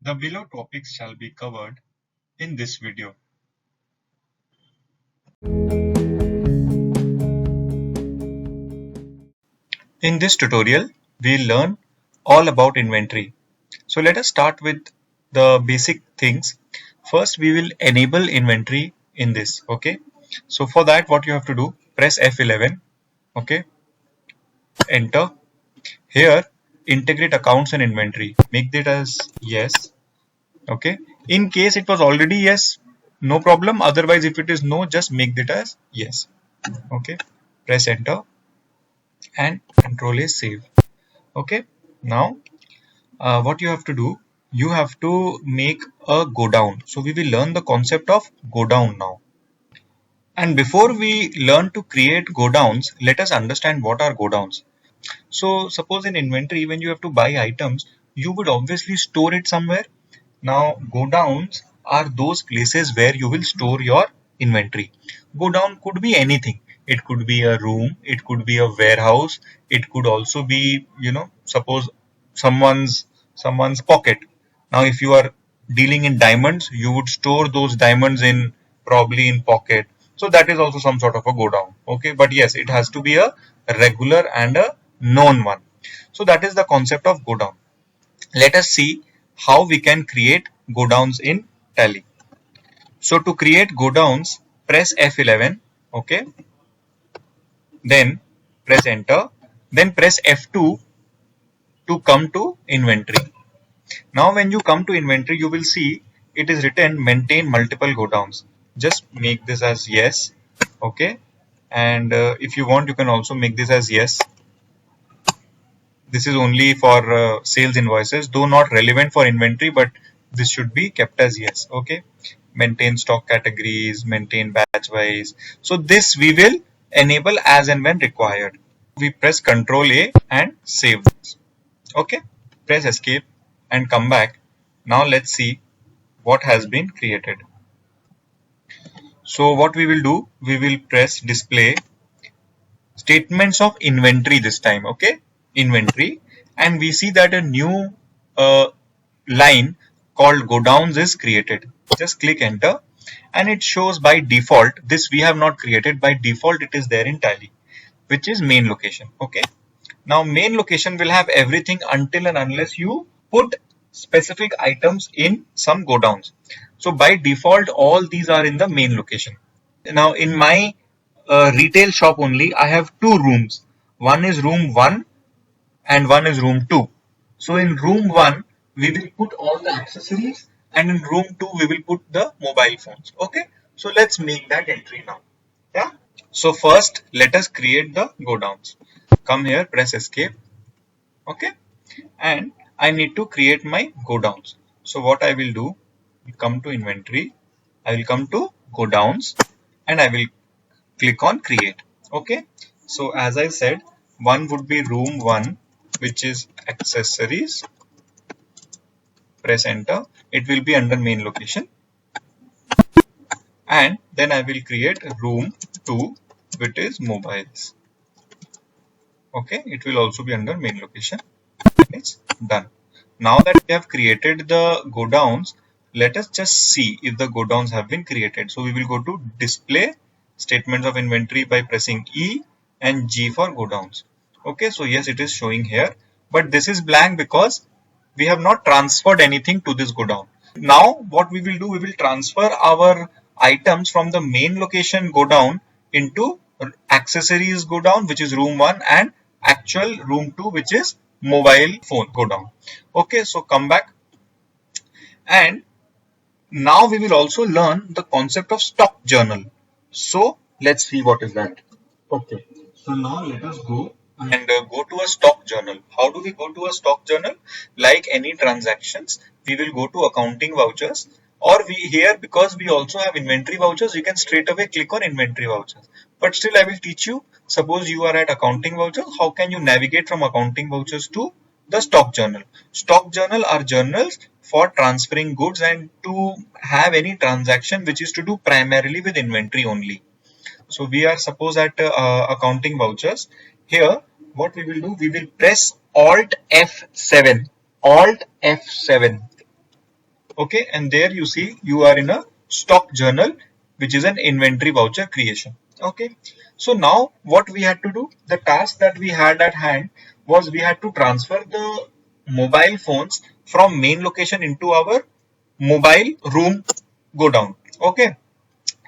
The below topics shall be covered in this video. In this tutorial, we'll learn all about inventory. So let us start with the basic things. First, we will enable inventory in this. Okay. So for that, what you have to do, press F11. Okay. Enter. Here, integrate accounts and inventory. Make that as yes. Okay. In case it was already yes, no problem. Otherwise, if it is no, just make that as yes. Okay. Press enter and control is save. Okay. Now, what you have to do, you have to make a go down. So we will learn the concept of go down now. And before we learn to create go downs, let us understand what are go downs. So suppose in inventory, when you have to buy items, you would obviously store it somewhere. Now go downs are those places where you will store your inventory. Go down could be anything. It could be a room, it could be a warehouse, it could also be, suppose someone's pocket. Now if you are dealing in diamonds, you would store those diamonds in probably in pocket. So that is also some sort of a go down. Okay, but yes, it has to be a regular and a known one. So that is the concept of go down. Let us see how we can create go downs in Tally. So to create go downs, press F11. Okay, then press enter, then press F2 to come to inventory. Now when you come to inventory, you will see it is written maintain multiple go downs. Just make this as yes. Okay, and if you want, you can also make this as yes. This is only for sales invoices, though not relevant for inventory, but this should be kept as yes. Okay, maintain stock categories, maintain batch wise. So this we will enable as and when required. We press Ctrl A and save this. Okay, press escape and come back. Now let's see what has been created. So what we will do, we will press display statements of inventory this time. Okay, inventory, and we see that a new line called go downs is created. Just click enter and it shows by default. This we have not created. By default it is there in Tally, which is main location. Okay, now main location will have everything until and unless you put specific items in some go downs. So by default all these are in the main location. Now in my retail shop only, I have two rooms. One is room 1 and one is room 2. So in room 1 we will put all the accessories and in room 2 we will put the mobile phones. Okay, so let's make that entry now. Yeah, so first let us create the go downs. Come here, press escape. Okay, and I need to create my go downs. So what I will do, come to inventory, I will come to go downs and I will click on create. Okay, so as I said, one would be room 1, which is accessories. Press enter, it will be under main location, and then I will create room 2, which is mobiles. Okay, it will also be under main location. It's done. Now that we have created the go downs, let us just see if the go downs have been created. So we will go to display statements of inventory by pressing E and G for go downs. Okay, so yes, it is showing here, but this is blank because we have not transferred anything to this go down. Now what we will do, we will transfer our items from the main location go down into accessories go down, which is room 1, and actual room 2, which is mobile phone go down. Okay, so come back, and now we will also learn the concept of stock journal. So let's see what is that. Okay, so now let us go and go to a stock journal. How do we go to a stock journal? Like any transactions, we will go to accounting vouchers, or we here, because we also have inventory vouchers, you can straight away click on inventory vouchers. But still I will teach you, suppose you are at accounting vouchers, how can you navigate from accounting vouchers to the stock journal. Stock journal are journals for transferring goods and to have any transaction which is to do primarily with inventory only. So we are suppose at accounting vouchers. Here what we will do, we will press Alt F7. Alt F7. Okay, and there you see you are in a stock journal, which is an inventory voucher creation. Okay, so now what we had to do, the task that we had at hand was we had to transfer the mobile phones from main location into our mobile room go down. Okay,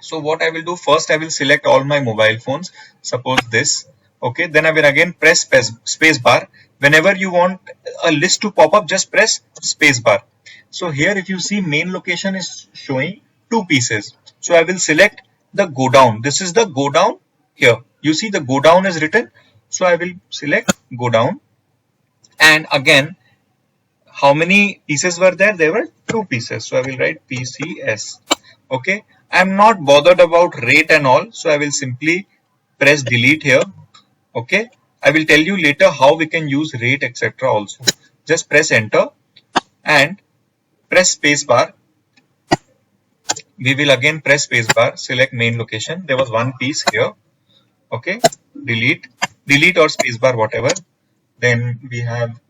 so what I will do first, I will select all my mobile phones, suppose this. Okay, then I will again press space bar. Whenever you want a list to pop up, just press space bar. So here if you see main location is showing two pieces. So I will select the go down. This is the go down here. You see the go down is written. So I will select go down, and again how many pieces were there? There were two pieces. So I will write PCS. Okay. I'm not bothered about rate and all. So I will simply press delete here. Okay. I will tell you later how we can use rate, etc. also. Just press enter and press space bar. We will again press space bar, select main location. There was one piece here. Okay. Delete or space bar, whatever. Then we have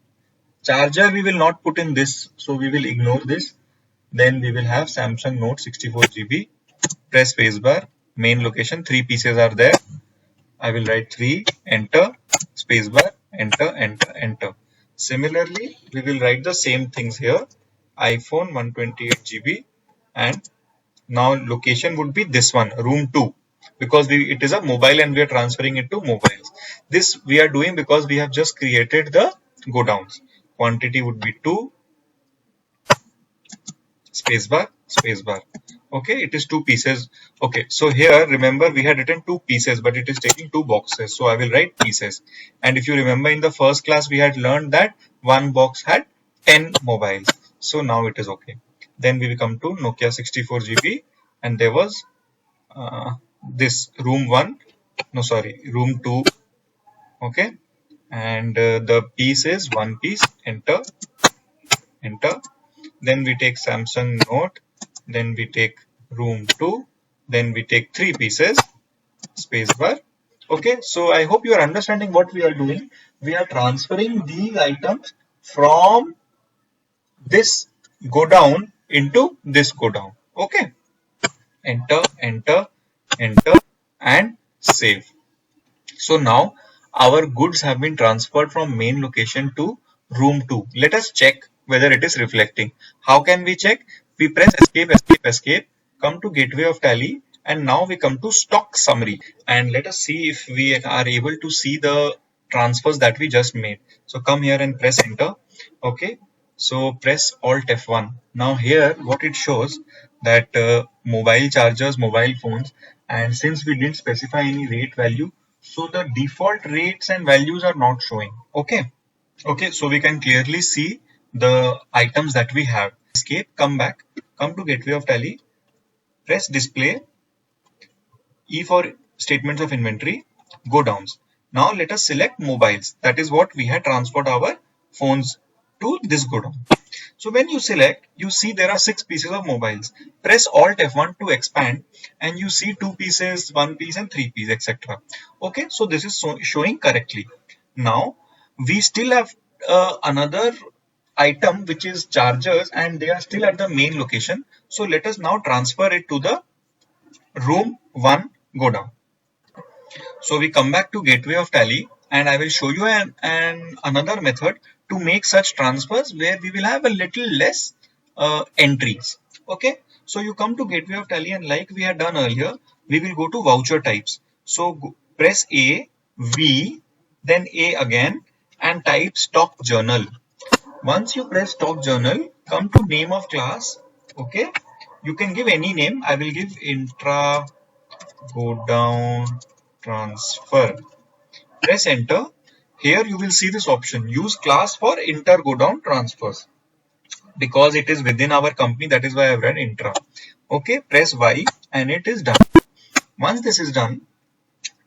charger. We will not put in this. So we will ignore this. Then we will have Samsung Note 64GB. Press spacebar. Main location. Three pieces are there. I will write 3. Enter. Spacebar. Enter. Enter. Enter. Similarly, we will write the same things here. iPhone 128GB, and now location would be this one, room 2, because it is a mobile and we are transferring it to mobiles. This we are doing because we have just created the go downs. Quantity would be 2. Spacebar, spacebar. Okay, it is two pieces. Okay, so here remember we had written two pieces, but it is taking two boxes. So I will write pieces. And if you remember in the first class, we had learned that one box had 10 mobiles. So now it is okay. Then we will come to Nokia 64GB, and there was this room 1. No, sorry, room 2. Okay, and the piece is one piece. Enter, enter. Then we take Samsung Note, then we take room 2, then we take 3 pieces, spacebar. Okay, so I hope you are understanding what we are doing. We are transferring these items from this go down into this go down. Okay, enter, enter, enter, and save. So now our goods have been transferred from main location to room 2. Let us check whether it is reflecting. How can we check? We press escape, escape, escape, come to gateway of tally, and now we come to stock summary, and let us see if we are able to see the transfers that we just made. So come here and press enter. Okay, so press alt F1. Now here what it shows that mobile chargers, mobile phones, and since we didn't specify any rate value, so the default rates and values are not showing. Okay. Okay, so we can clearly see the items that we have. Escape, come back, come to gateway of tally, press display, E for statements of inventory, go downs. Now let us select mobiles. That is what we had transferred our phones to this go down. So when you select, you see there are 6 pieces of mobiles. Press Alt F1 to expand, and you see 2 pieces, 1 piece, and 3 pieces, etc. Okay, so this is showing correctly. Now we still have another item which is chargers, and they are still at the main location. So let us now transfer it to the room 1 go down. So we come back to gateway of tally, and I will show you another method to make such transfers where we will have a little less entries. Okay, so you come to gateway of tally, and like we had done earlier, we will go to voucher types. So press A, V, then A again, and type stock journal. Once you press stock journal, come to name of class. Okay, you can give any name. I will give intra go down transfer. Press enter. Here you will see this option, use class for inter go down transfers. Because it is within our company, that is why I have run intra. Okay, press Y, and it is done. Once this is done,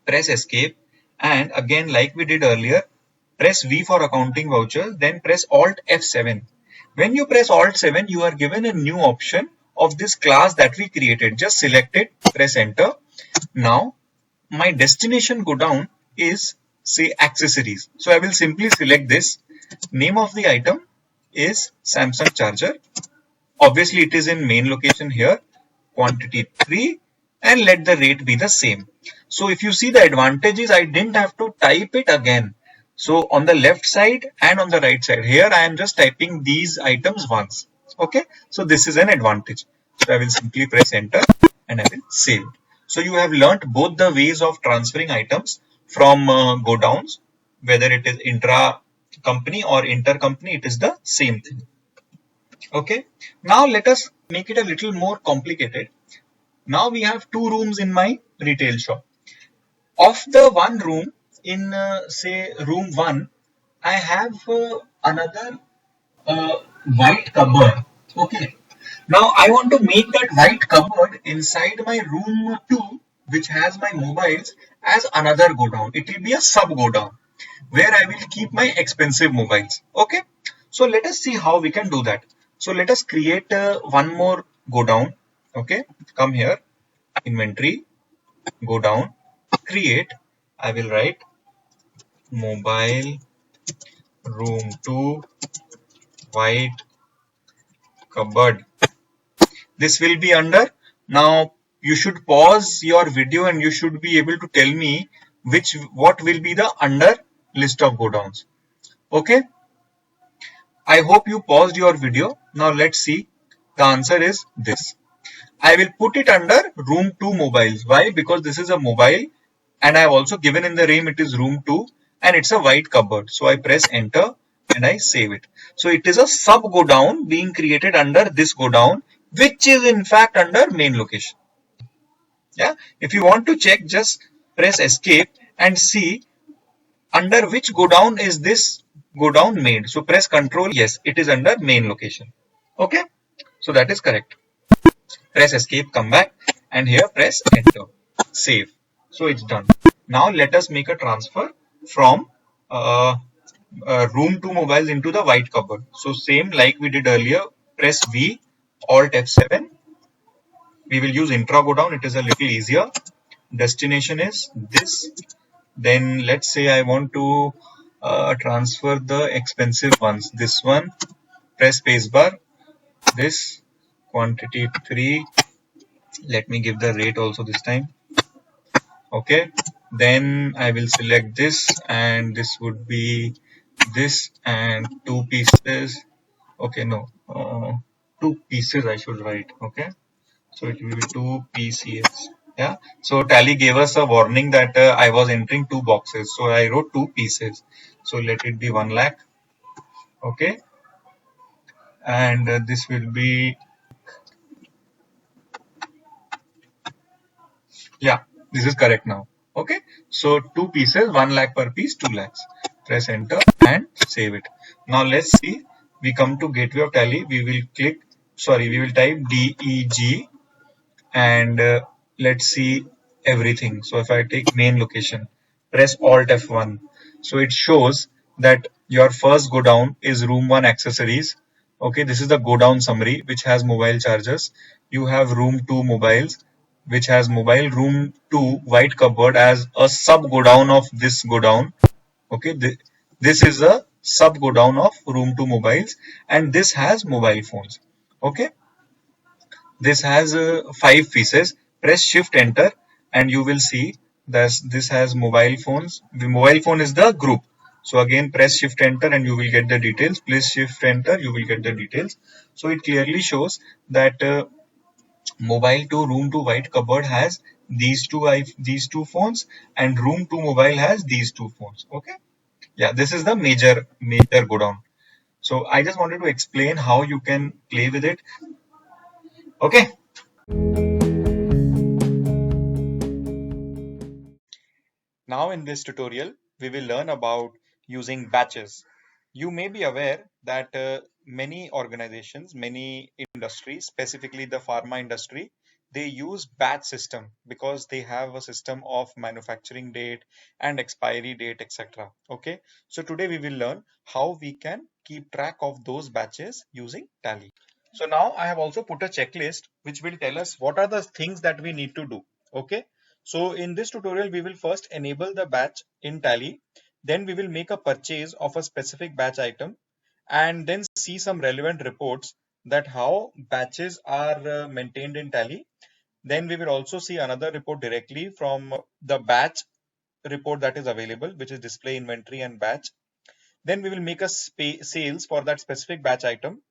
press escape, and again like we did earlier, press V for accounting vouchers, then press Alt F7. When you press Alt 7, you are given a new option of this class that we created. Just select it, press enter. Now my destination go down is, say, accessories. So I will simply select this. Name of the item is Samsung charger. Obviously it is in main location here, quantity 3, and let the rate be the same. So if you see, the advantage is I didn't have to type it again. So on the left side and on the right side, here I am just typing these items once. Okay, so this is an advantage. So I will simply press enter and I will save it. So you have learnt both the ways of transferring items from go downs, whether it is intra company or inter company, it is the same thing. Okay, now let us make it a little more complicated. Now we have two rooms in my retail shop. Of the one room, in say room 1, I have another uh, white cupboard. Okay, now I want to make that white cupboard inside my room 2, which has my mobiles, as another go down. It will be a sub go down where I will keep my expensive mobiles. Okay, so let us see how we can do that. So let us create one more go down. Okay, come here, inventory, go down, create. I will write mobile room 2 white cupboard. This will be under. Now you should pause your video and you should be able to tell me what will be the under list of go downs. Okay, I hope you paused your video. Now let's see. The answer is this. I will put it under room 2 mobiles. Why? Because this is a mobile and I have also given in the name it is room 2 and it's a white cupboard. So I press enter and I save it. So it is a sub go down being created under this go down, which is in fact under main location. Yeah. If you want to check, just press escape and see under which go down is this go down made. So press control. Yes, it is under main location. Okay. So that is correct. Press escape, come back, and here press enter, save. So it's done. Now let us make a transfer from room 2 mobiles into the white cupboard. So same like we did earlier, press V, Alt F7. We will use intra go down, it is a little easier. Destination is this. Then let's say I want to transfer the expensive ones. This one, press spacebar, this quantity 3. Let me give the rate also this time. Okay, then I will select this and this would be this and 2 pieces. Okay, no, 2 pieces I should write. Okay, so it will be 2 PCS. Yeah, so Tally gave us a warning that I was entering 2 boxes, so I wrote 2 pieces. So let it be 1 lakh. Okay, and this will be, yeah, this is correct now. Okay, so 2 pieces, 1 lakh per piece, 2 lakhs. Press enter and save it. Now let's see. We come to gateway of Tally. We will click, sorry, we will type DEG and let's see everything. So if I take main location, press Alt F1. So it shows that your first go down is room 1 accessories. Okay, this is the go down summary which has mobile chargers. You have room 2 mobiles which has mobile, room 2 white cupboard as a sub go down of this go down. Okay, this is a sub go down of room 2 mobiles and this has mobile phones. Okay, this has 5 pieces. Press shift enter and you will see that this has mobile phones. The mobile phone is the group. So again press shift enter and you will get the details. Please shift enter, you will get the details. So it clearly shows that mobile to room to white cupboard has these two phones and room to mobile has these two phones. Okay, yeah, this is the major go down. So I just wanted to explain how you can play with it. Okay, now in this tutorial, we will learn about using batches. You may be aware that many organizations, many industries, specifically the pharma industry, they use batch system because they have a system of manufacturing date and expiry date, etc. Okay, so today we will learn how we can keep track of those batches using Tally. So now I have also put a checklist which will tell us what are the things that we need to do. Okay. So in this tutorial, we will first enable the batch in Tally. Then we will make a purchase of a specific batch item and then see some relevant reports that how batches are maintained in Tally. Then we will also see another report directly from the batch report that is available, which is display inventory and batch. Then we will make a sales for that specific batch item.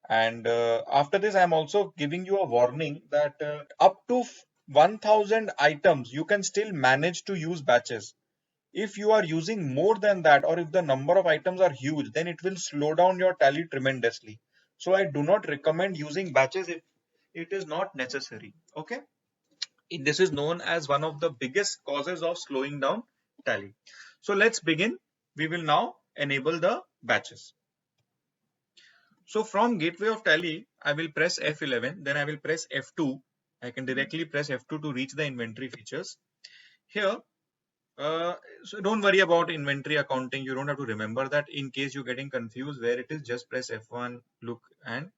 And after this, I am also giving you a warning that up to 1000 items, you can still manage to use batches. If you are using more than that, or if the number of items are huge, then it will slow down your Tally tremendously. So I do not recommend using batches if it is not necessary. Okay. This is known as one of the biggest causes of slowing down Tally. So let's begin. We will now enable the batches. So from gateway of Tally, I will press F11, then I will press F2. I can directly press F2 to reach the inventory features. Here, so don't worry about inventory accounting. You don't have to remember that. In case you're getting confused where it is, just press F1, look, and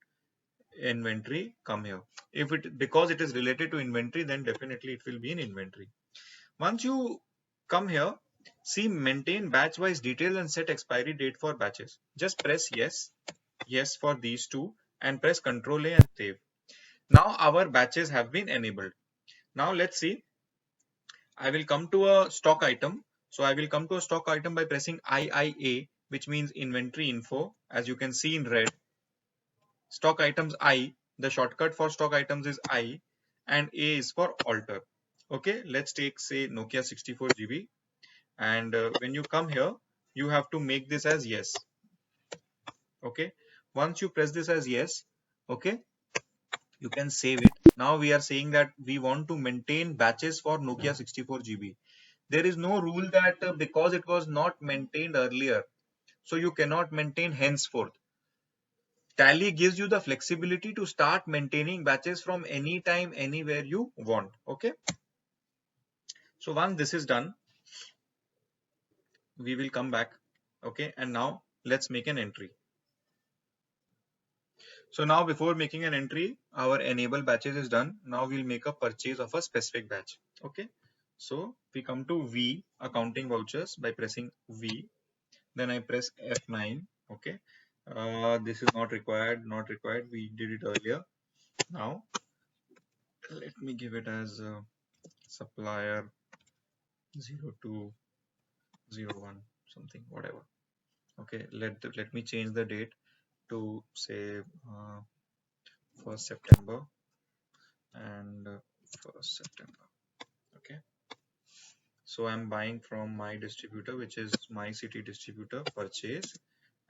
inventory, come here. If it, because it is related to inventory, then definitely it will be in inventory. Once you come here, see maintain batch wise details and set expiry date for batches. Just press yes for these two, and press Ctrl A and save. Now our batches have been enabled. Now let's see. I will come to a stock item. So I will come to a stock item by pressing IIA, which means inventory info. As you can see in red, stock items I, the shortcut for stock items is I, and A is for alter. Okay, let's take say Nokia 64GB, and when you come here, you have to make this as yes. Okay, once you press this as yes, okay, you can save it. Now we are saying that we want to maintain batches for Nokia 64GB. There is no rule that because it was not maintained earlier, so you cannot maintain henceforth. Tally gives you the flexibility to start maintaining batches from anytime, anywhere you want. Okay. So once this is done, we will come back. Okay. And now let's make an entry. So now before making an entry, our enable batches is done. Now we'll make a purchase of a specific batch. Okay. So we come to V accounting vouchers by pressing V. Then I press F9. Okay. This is not required, not required. We did it earlier. Now let me give it as supplier 0201 something, whatever. Okay. Let me change the date to say 1st September and 1st September. Okay. So I'm buying from my distributor, which is my city distributor, purchase,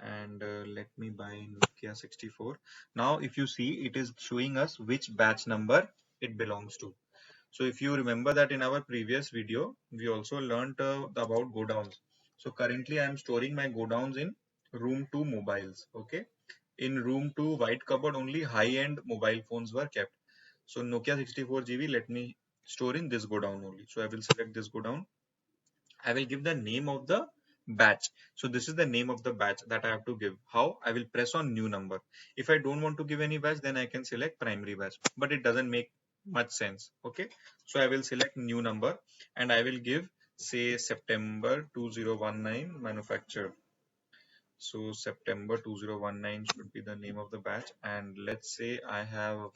and let me buy Nokia 64. Now if you see, it is showing us which batch number it belongs to. So if you remember that in our previous video, we also learned about godowns. So currently I am storing my godowns in room 2 mobiles. Okay. In room 2 white cupboard, only high-end mobile phones were kept. So Nokia 64GB, let me store in this godown only. So I will select this godown. I will give the name of the batch. So this is the name of the batch that I have to give. How? I will press on new number. If I don't want to give any batch, then I can select primary batch, but it doesn't make much sense. Okay. So I will select new number and I will give say September 2019 manufactured. So September 2019 should be the name of the batch. And let's say I have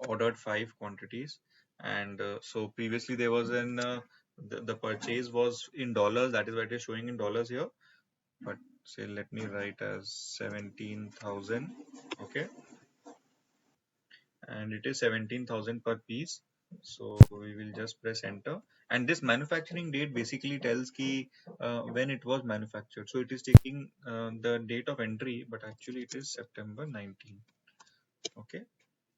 ordered 5 quantities, and so previously there was an the purchase was in dollars, that is why it is showing in dollars here, but say let me write as 17,000. Okay, and it is 17,000 per piece. So we will just press enter, and this manufacturing date basically tells ki when it was manufactured. So it is taking the date of entry, but actually it is September 19. Okay,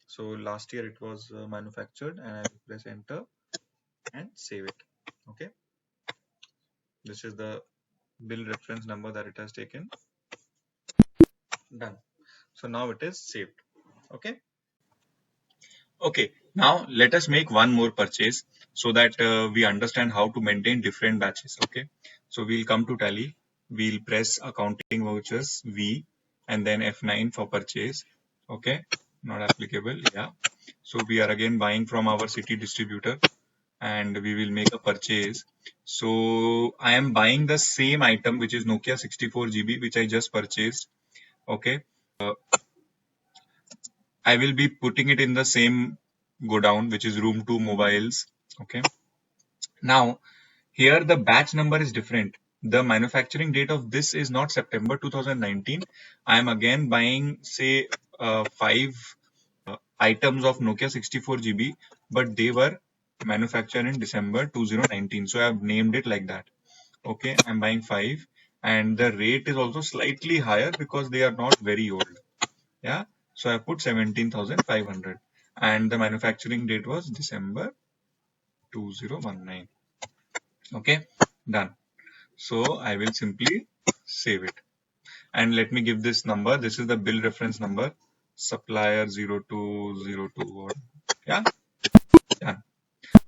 so last year it was manufactured, and I will press enter and save it. Okay, this is the bill reference number that it has taken. Done. So now it is saved. Okay. Okay, now let us make one more purchase so that we understand how to maintain different batches. Okay, so we'll come to Tally, we'll press accounting vouchers V and then F9 for purchase. Okay, not applicable. Yeah, so we are again buying from our city distributor and we will make a purchase. So I am buying the same item, which is Nokia 64GB, which I just purchased. Okay. I will be putting it in the same go down, which is room 2 mobiles. Okay. Now, here the batch number is different. The manufacturing date of this is not September 2019. I am again buying, say, 5 items of Nokia 64 GB, but they were manufactured in December 2019. So I have named it like that. Okay, I'm buying 5, and the rate is also slightly higher because they are not very old. Yeah, so I put 17,500, and the manufacturing date was December 2019. Okay, done. So I will simply save it, and let me give this number. This is the bill reference number, supplier 0202. Yeah, done.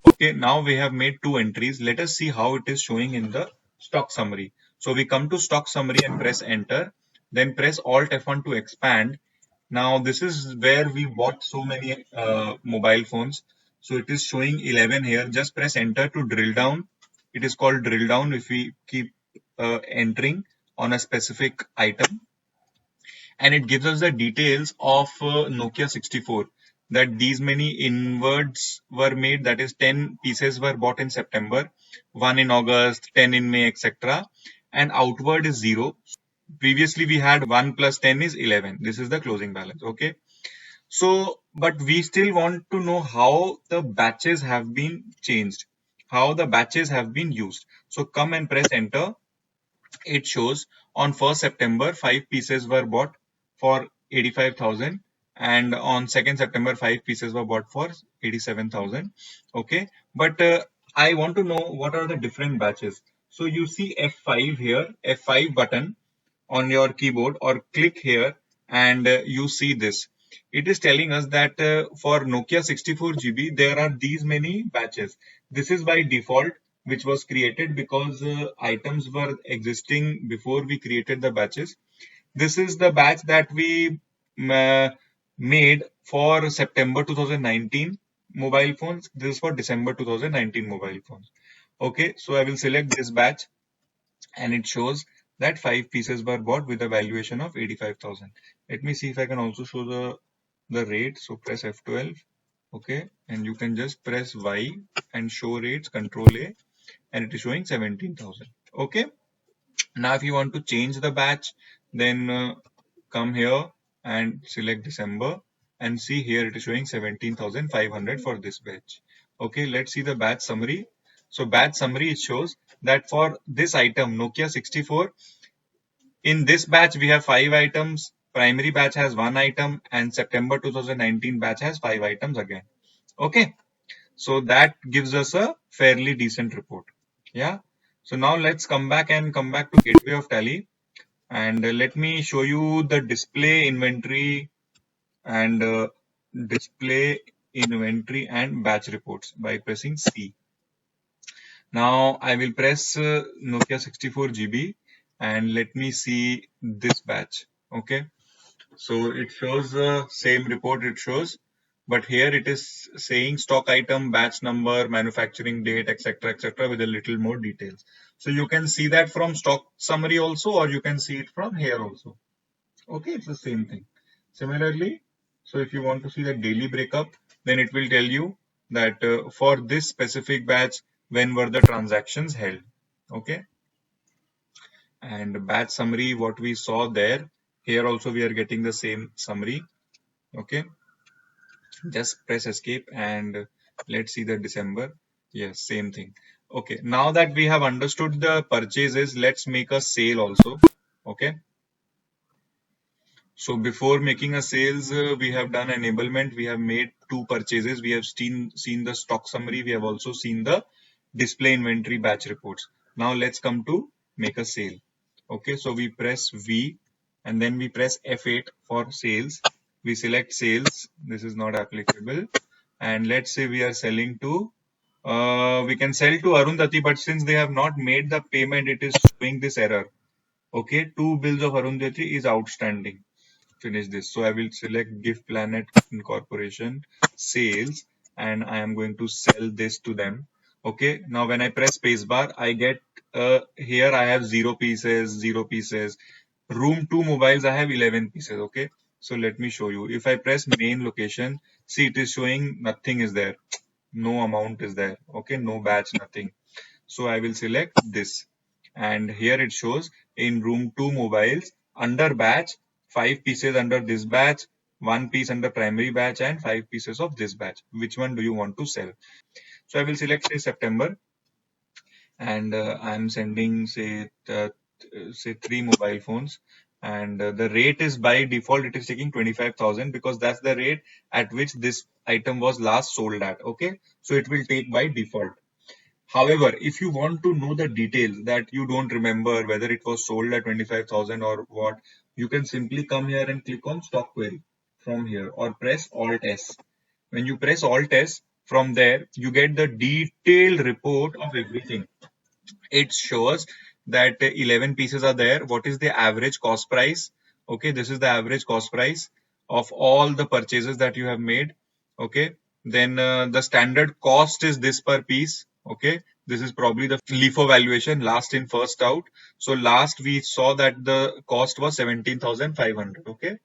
Okay, now we have made 2 entries. Let us see how it is showing in the stock summary. So we come to stock summary and press enter, then press Alt F1 to expand. Now this is where we bought so many mobile phones. So it is showing 11 here. Just press enter to drill down. It is called drill down if we keep entering on a specific item, and it gives us the details of Nokia 64, that these many inwards were made, that is 10 pieces were bought in September, 1 in August, 10 in May, etc. And outward is 0. Previously we had 1 plus 10 is 11. This is the closing balance. Okay. So, but we still want to know how the batches have been changed, how the batches have been used. So come and press enter. It shows on 1st September 5 pieces were bought for 85,000, and on 2nd September 5 pieces were bought for 87,000. Okay, but I want to know what are the different batches. So you see F5 here, F5 button on your keyboard, or click here, and you see this. It is telling us that for Nokia 64 GB there are these many batches. This is by default, which was created because items were existing before we created the batches. This is the batch that we made for September 2019 mobile phones. This is for December 2019 mobile phones. Okay, so I will select this batch, and it shows that 5 pieces were bought with a valuation of 85,000. Let me see if I can also show the rate. So press F12. Okay, and you can just press Y and show rates, control A, and it is showing 17,000. Okay, now if you want to change the batch, then come here and select December, and see here it is showing 17,500 for this batch. Okay, let's see the batch summary. So batch summary, it shows that for this item Nokia 64, in this batch we have 5 items, primary batch has 1 item, and September 2019 batch has 5 items again. Okay, so that gives us a fairly decent report. Yeah, so now let's come back to Gateway of Tally, and let me show you the display inventory and batch reports by pressing C. Now I will press Nokia 64 GB, and let me see this batch. Okay, so it shows the same report it shows, but here it is saying stock item, batch number, manufacturing date, etc., etc., with a little more details. So you can see that from stock summary also, or you can see it from here also. Okay, it's the same thing. Similarly, so if you want to see the daily breakup, then it will tell you that for this specific batch, when were the transactions held. Okay, and batch summary, what we saw there, here also we are getting the same summary. Okay, just press escape, and let's see the December. Yes, same thing. Okay, now that we have understood the purchases, let's make a sale also. Okay, so before making a sales, we have done enablement. We have made 2 purchases. We have seen the stock summary. We have also seen the display inventory batch reports. Now let's come to make a sale. Okay, so we press V, and then we press F8 for sales. We select sales. This is not applicable. And let's say we are selling to, we can sell to Arundhati, but since they have not made the payment, it is showing this error. Okay, 2 bills of Arundhati is outstanding. Finish this. So I will select Gift Planet Incorporation sales, and I am going to sell this to them. Okay, now when I press spacebar, I get here I have 0 pieces, 0 pieces. Room 2 mobiles, I have 11 pieces. Okay, So let me show you. If I press main location, see it is showing nothing is there. No amount is there. Okay, no batch, nothing. So I will select this. And here it shows in room 2 mobiles under batch, 5 pieces under this batch, 1 piece under primary batch, and 5 pieces of this batch. Which one do you want to sell? So I will select say September, and I'm sending say 3 mobile phones, and the rate is by default it is taking 25,000 because that's the rate at which this item was last sold at. Okay, so it will take by default. However, if you want to know the details that you don't remember whether it was sold at 25,000 or what, you can simply come here and click on stock query from here or press Alt S. When you press Alt S, from there you get the detailed report of everything. It shows that 11 pieces are there. What is the average cost price? Okay, this is the average cost price of all the purchases that you have made. Okay, then the standard cost is this per piece. Okay, this is probably the LIFO valuation, last in first out. So last we saw that the cost was 17,500. Okay,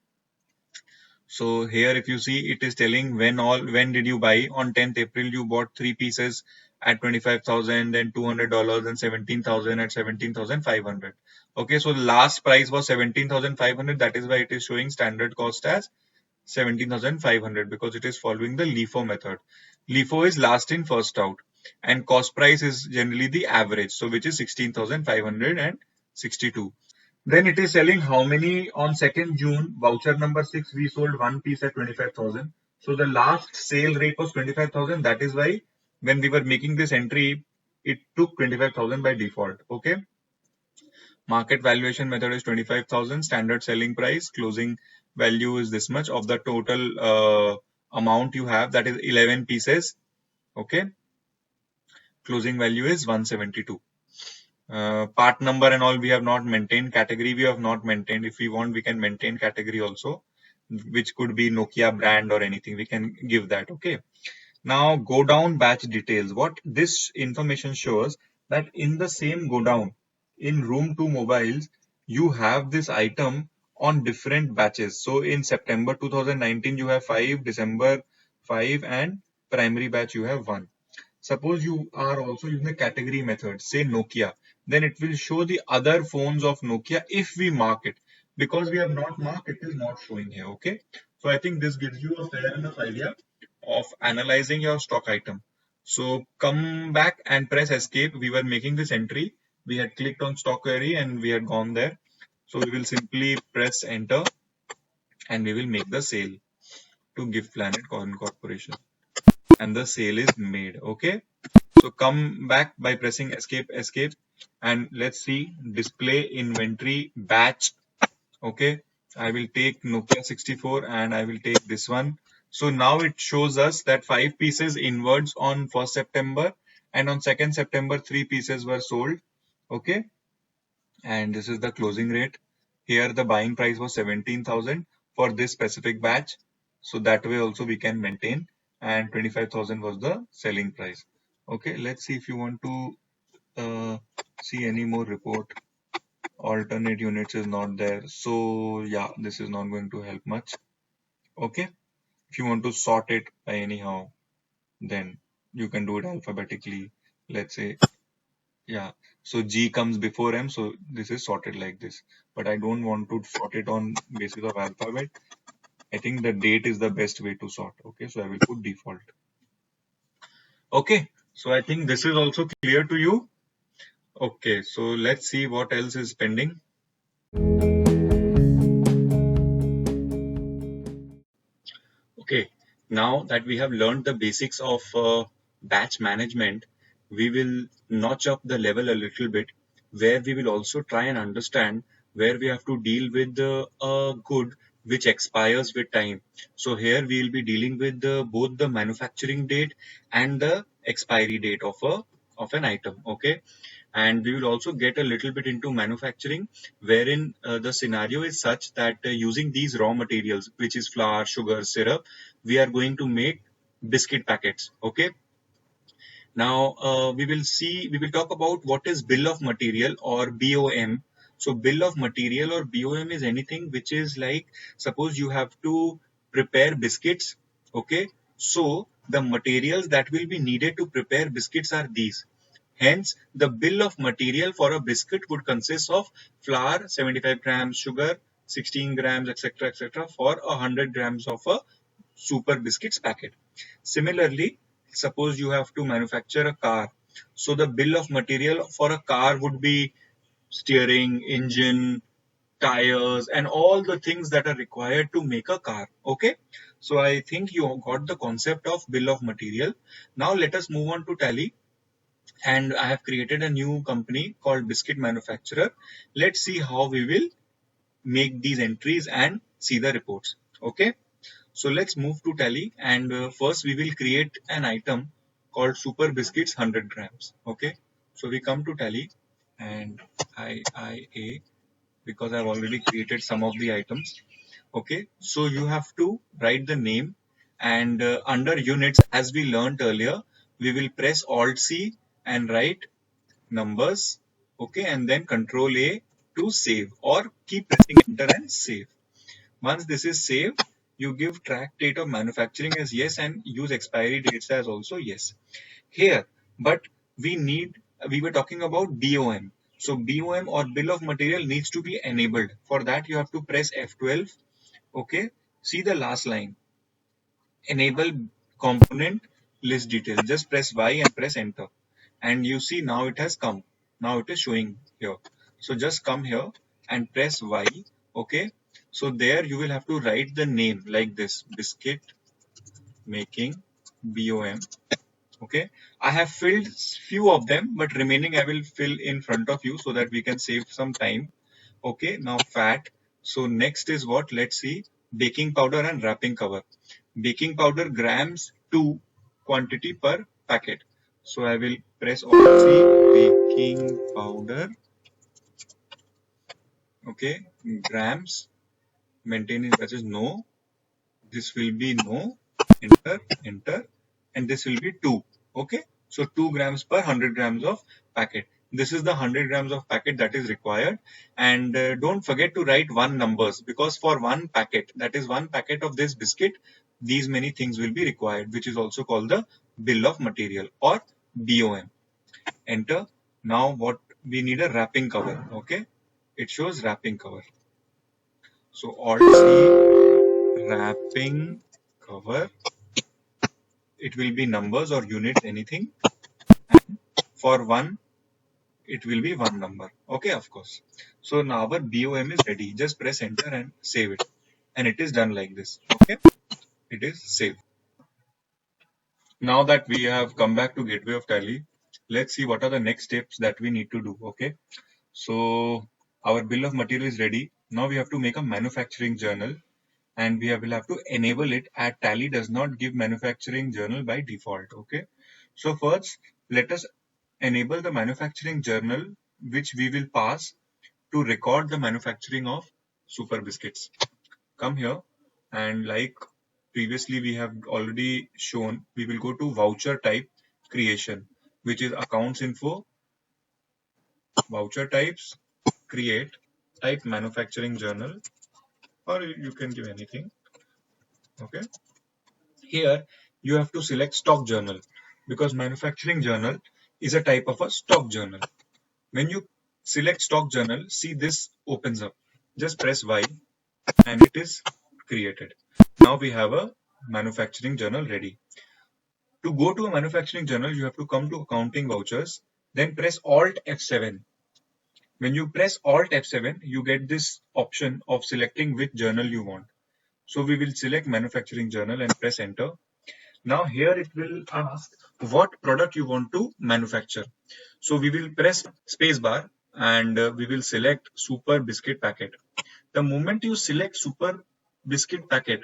so here if you see it is telling when did you buy. On 10th April you bought 3 pieces at 25,000, then $200 and 17,000 at 17,500. Okay, so the last price was 17,500. That is why it is showing standard cost as 17,500 because it is following the LIFO method. LIFO is last in first out and cost price is generally the average, so which is 16,562. Then it is selling how many on 2nd June, voucher number 6, we sold 1 piece at 25,000. So the last sale rate was 25,000. That is why when we were making this entry, it took 25,000 by default. Okay. Market valuation method is 25,000. Standard selling price, closing value is this much of the total amount you have. That is 11 pieces. Okay. Closing value is 172. Part number and all we have not maintained. Category we have not maintained. If we want, we can maintain category also, which could be Nokia brand or anything. We can give that. Okay. Now go down batch details. What this information shows that in the same go down in room 2 mobiles, you have this item on different batches. So in September 2019, you have 5, December 5, and primary batch you have 1. Suppose you are also using the category method, say Nokia, then it will show the other phones of Nokia if we mark it. Because we have not marked, it is not showing here. Okay. So I think this gives you a fair enough idea of analyzing your stock item. So come back and press escape. We were making this entry. We had clicked on stock query and we had gone there. So we will simply press enter and we will make the sale to Gift Planet Corporation. And the sale is made. Okay. So come back by pressing escape, and let's see display inventory batch. Okay, I will take Nokia 64 and I will take this one. So now it shows us that 5 pieces inwards on 1st September and on 2nd September 3 pieces were sold. Okay, and this is the closing rate. Here the buying price was 17,000 for this specific batch. So that way also we can maintain, and 25,000 was the selling price. Okay, let's see if you want to see any more report. Alternate units is not there. So yeah, this is not going to help much. Okay, if you want to sort it by anyhow, then you can do it alphabetically. Let's say, yeah, so G comes before M, so this is sorted like this. But I don't want to sort it on basis of alphabet. I think the date is the best way to sort. Okay, so I will put default. Okay, so I think this is also clear to you. Okay, so let's see what else is pending. Okay, now that we have learned the basics of batch management, we will notch up the level a little bit, where we will also try and understand where we have to deal with a good which expires with time. So here we will be dealing with both the manufacturing date and the expiry date of an item. Okay, and we will also get a little bit into manufacturing, wherein the scenario is such that using these raw materials, which is flour, sugar, syrup, we are going to make biscuit packets. Okay, now we will talk about what is bill of material or BOM. So bill of material or BOM is anything which is like, suppose you have to prepare biscuits. Okay, so the materials that will be needed to prepare biscuits are these. Hence, the bill of material for a biscuit would consist of flour 75 grams, sugar 16 grams, etc. etc. for 100 grams of a super biscuits packet. Similarly, suppose you have to manufacture a car. So the bill of material for a car would be steering, engine, tires, and all the things that are required to make a car. Okay, so I think you got the concept of bill of material. Now let us move on to Tally, and I have created a new company called Biscuit Manufacturer. Let's see how we will make these entries and see the reports. Okay, so let's move to Tally, and first we will create an item called Super Biscuits 100 grams. Okay, so we come to Tally and IIA, because I've already created some of the items. Okay, so you have to write the name, and under units, as we learned earlier, we will press Alt C and write numbers. Okay, and then Control A to save, or keep pressing enter and save. Once this is saved, you give track date of manufacturing as yes and use expiry dates as also yes. Here, but we were talking about BOM. So BOM or bill of material needs to be enabled. For that, you have to press F12. Okay, see the last line. Enable component list details. Just press Y and press enter. And you see now it has come. Now it is showing here. So just come here and press Y. Okay. So there you will have to write the name like this, biscuit making BOM. Okay, I have filled few of them, but remaining I will fill in front of you so that we can save some time. Okay, now fat. So next is what? Let's see, baking powder and wrapping cover. Baking powder grams 2 quantity per packet. So I will press Alt C, baking powder. Okay, grams, maintaining that is no. This will be no, enter, enter, and this will be 2. Okay, so 2 grams per 100 grams of packet. This is the 100 grams of packet that is required, and don't forget to write one numbers, because for one packet, that is one packet of this biscuit, these many things will be required, which is also called the bill of material or BOM. Enter. Now what we need, a wrapping cover. Okay, it shows wrapping cover. So Alt C, wrapping cover. It will be numbers or units, anything. And for one, it will be one number. Okay, of course. So now our BOM is ready. Just press enter and save it. And it is done like this. Okay, it is saved. Now that we have come back to Gateway of Tally, let's see what are the next steps that we need to do. Okay, so our bill of material is ready. Now we have to make a manufacturing journal, and will have to enable it, as Tally does not give manufacturing journal by default. Okay, so first let us enable the manufacturing journal, which we will pass to record the manufacturing of super biscuits. Come here, and like previously we have already shown, we will go to voucher type creation, which is accounts info, voucher types, create, type manufacturing journal, or you can give anything. Okay, here you have to select stock journal, because manufacturing journal is a type of a stock journal. When you select stock journal, see this opens up. Just press Y and it is created. Now we have a manufacturing journal ready. To go to a manufacturing journal, you have to come to accounting vouchers, then press Alt F7. When you press Alt F7, you get this option of selecting which journal you want. So we will select manufacturing journal and press enter. Now here it will ask what product you want to manufacture. So we will press spacebar and we will select super biscuit packet. The moment you select super biscuit packet,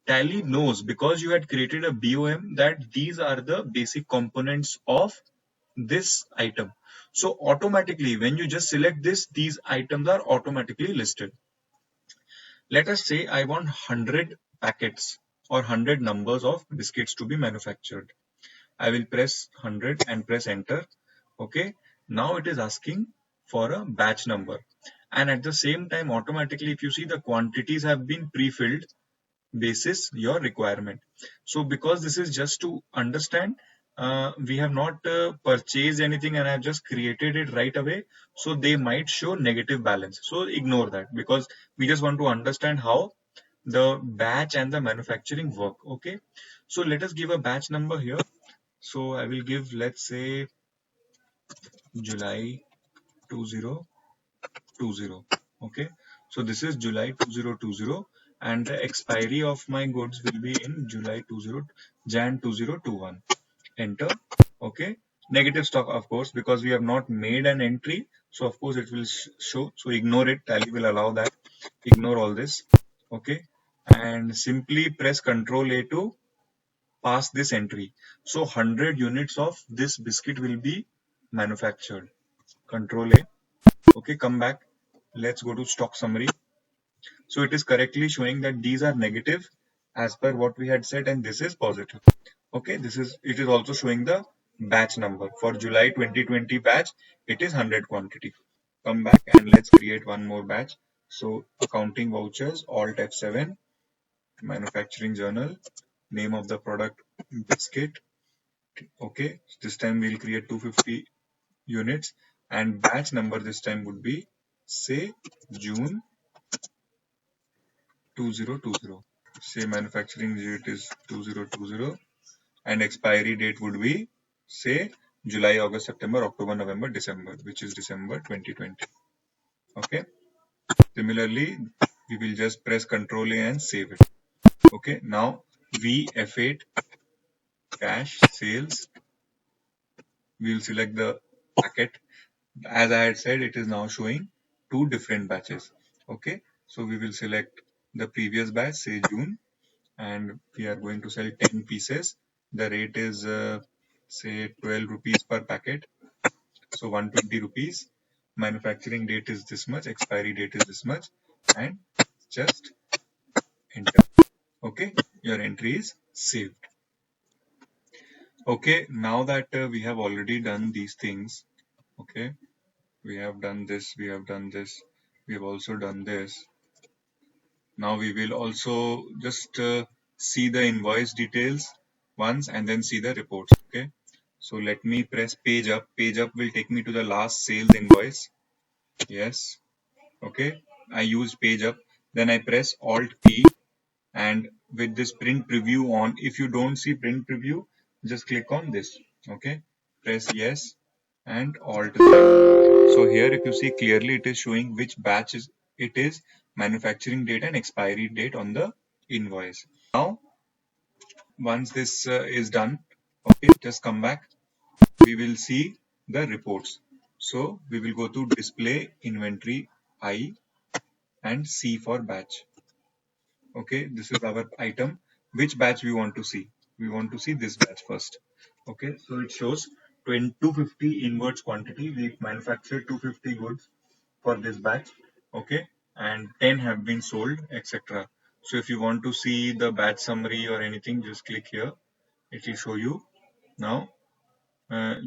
Tally knows, because you had created a BOM, that these are the basic components of this item. So automatically when you just select this, these items are automatically listed. Let us say I want 100 packets or 100 numbers of biscuits to be manufactured. I will press 100 and press enter. Okay, now it is asking for a batch number. and at the same time automatically if you see the quantities have been pre-filled basis your requirement. So because this is just to understand, we have not purchased anything and I've just created it right away, so they might show negative balance, so ignore that because we just want to understand how the batch and the manufacturing work. Okay, so let us give a batch number here. So I will give, let's say, July 2020. Okay, so this is July 2020 and the expiry of my goods will be in July 20 Jan 2021. Enter. Okay, negative stock of course because we have not made an entry, so of course it will show, so ignore it, Tally will allow that. Ignore all this. Okay, and simply press Ctrl A to pass this entry. So 100 units of this biscuit will be manufactured. Ctrl A. Okay, come back. Let's go to stock summary. So it is correctly showing that these are negative as per what we had said, and this is positive. Okay, it is also showing the batch number for July 2020 batch. It is 100 quantity. Come back and let's create one more batch. So accounting vouchers, Alt F7, manufacturing journal, name of the product biscuit. Okay, this time we'll create 250 units and batch number this time would be say June 2020. Say manufacturing date is 2020 and expiry date would be say July, August, September, October, November, December, which is December 2020. Okay. Similarly, we will just press Ctrl A and save it. Okay. Now VF8 cash sales. We will select the packet. As I had said, it is now showing two different batches. Okay. So we will select the previous batch, say June, and we are going to sell 10 pieces. The rate is say 12 rupees per packet, so 120 rupees. Manufacturing date is this much, expiry date is this much, and just enter. Okay, your entry is saved. Okay, now that we have already done these things, okay, we have done this, we have done this, we have also done this. Now we will also just see the invoice details once and then see the reports. Okay. So let me press page up. Page up will take me to the last sales invoice. Yes. Okay. I use page up. Then I press Alt P and with this print preview on, if you don't see print preview, just click on this. Okay. Press yes and Alt Z. So here if you see clearly it is showing which batch it is, manufacturing date and expiry date on the invoice. Now once this is done, okay, just come back. We will see the reports. So we will go to display inventory I and C for batch. Okay, this is our item. Which batch we want to see? We want to see this batch first. Okay, so it shows 250 inwards quantity. We manufactured 250 goods for this batch. Okay, and 10 have been sold, etc. So if you want to see the batch summary or anything, just click here. It will show you. Now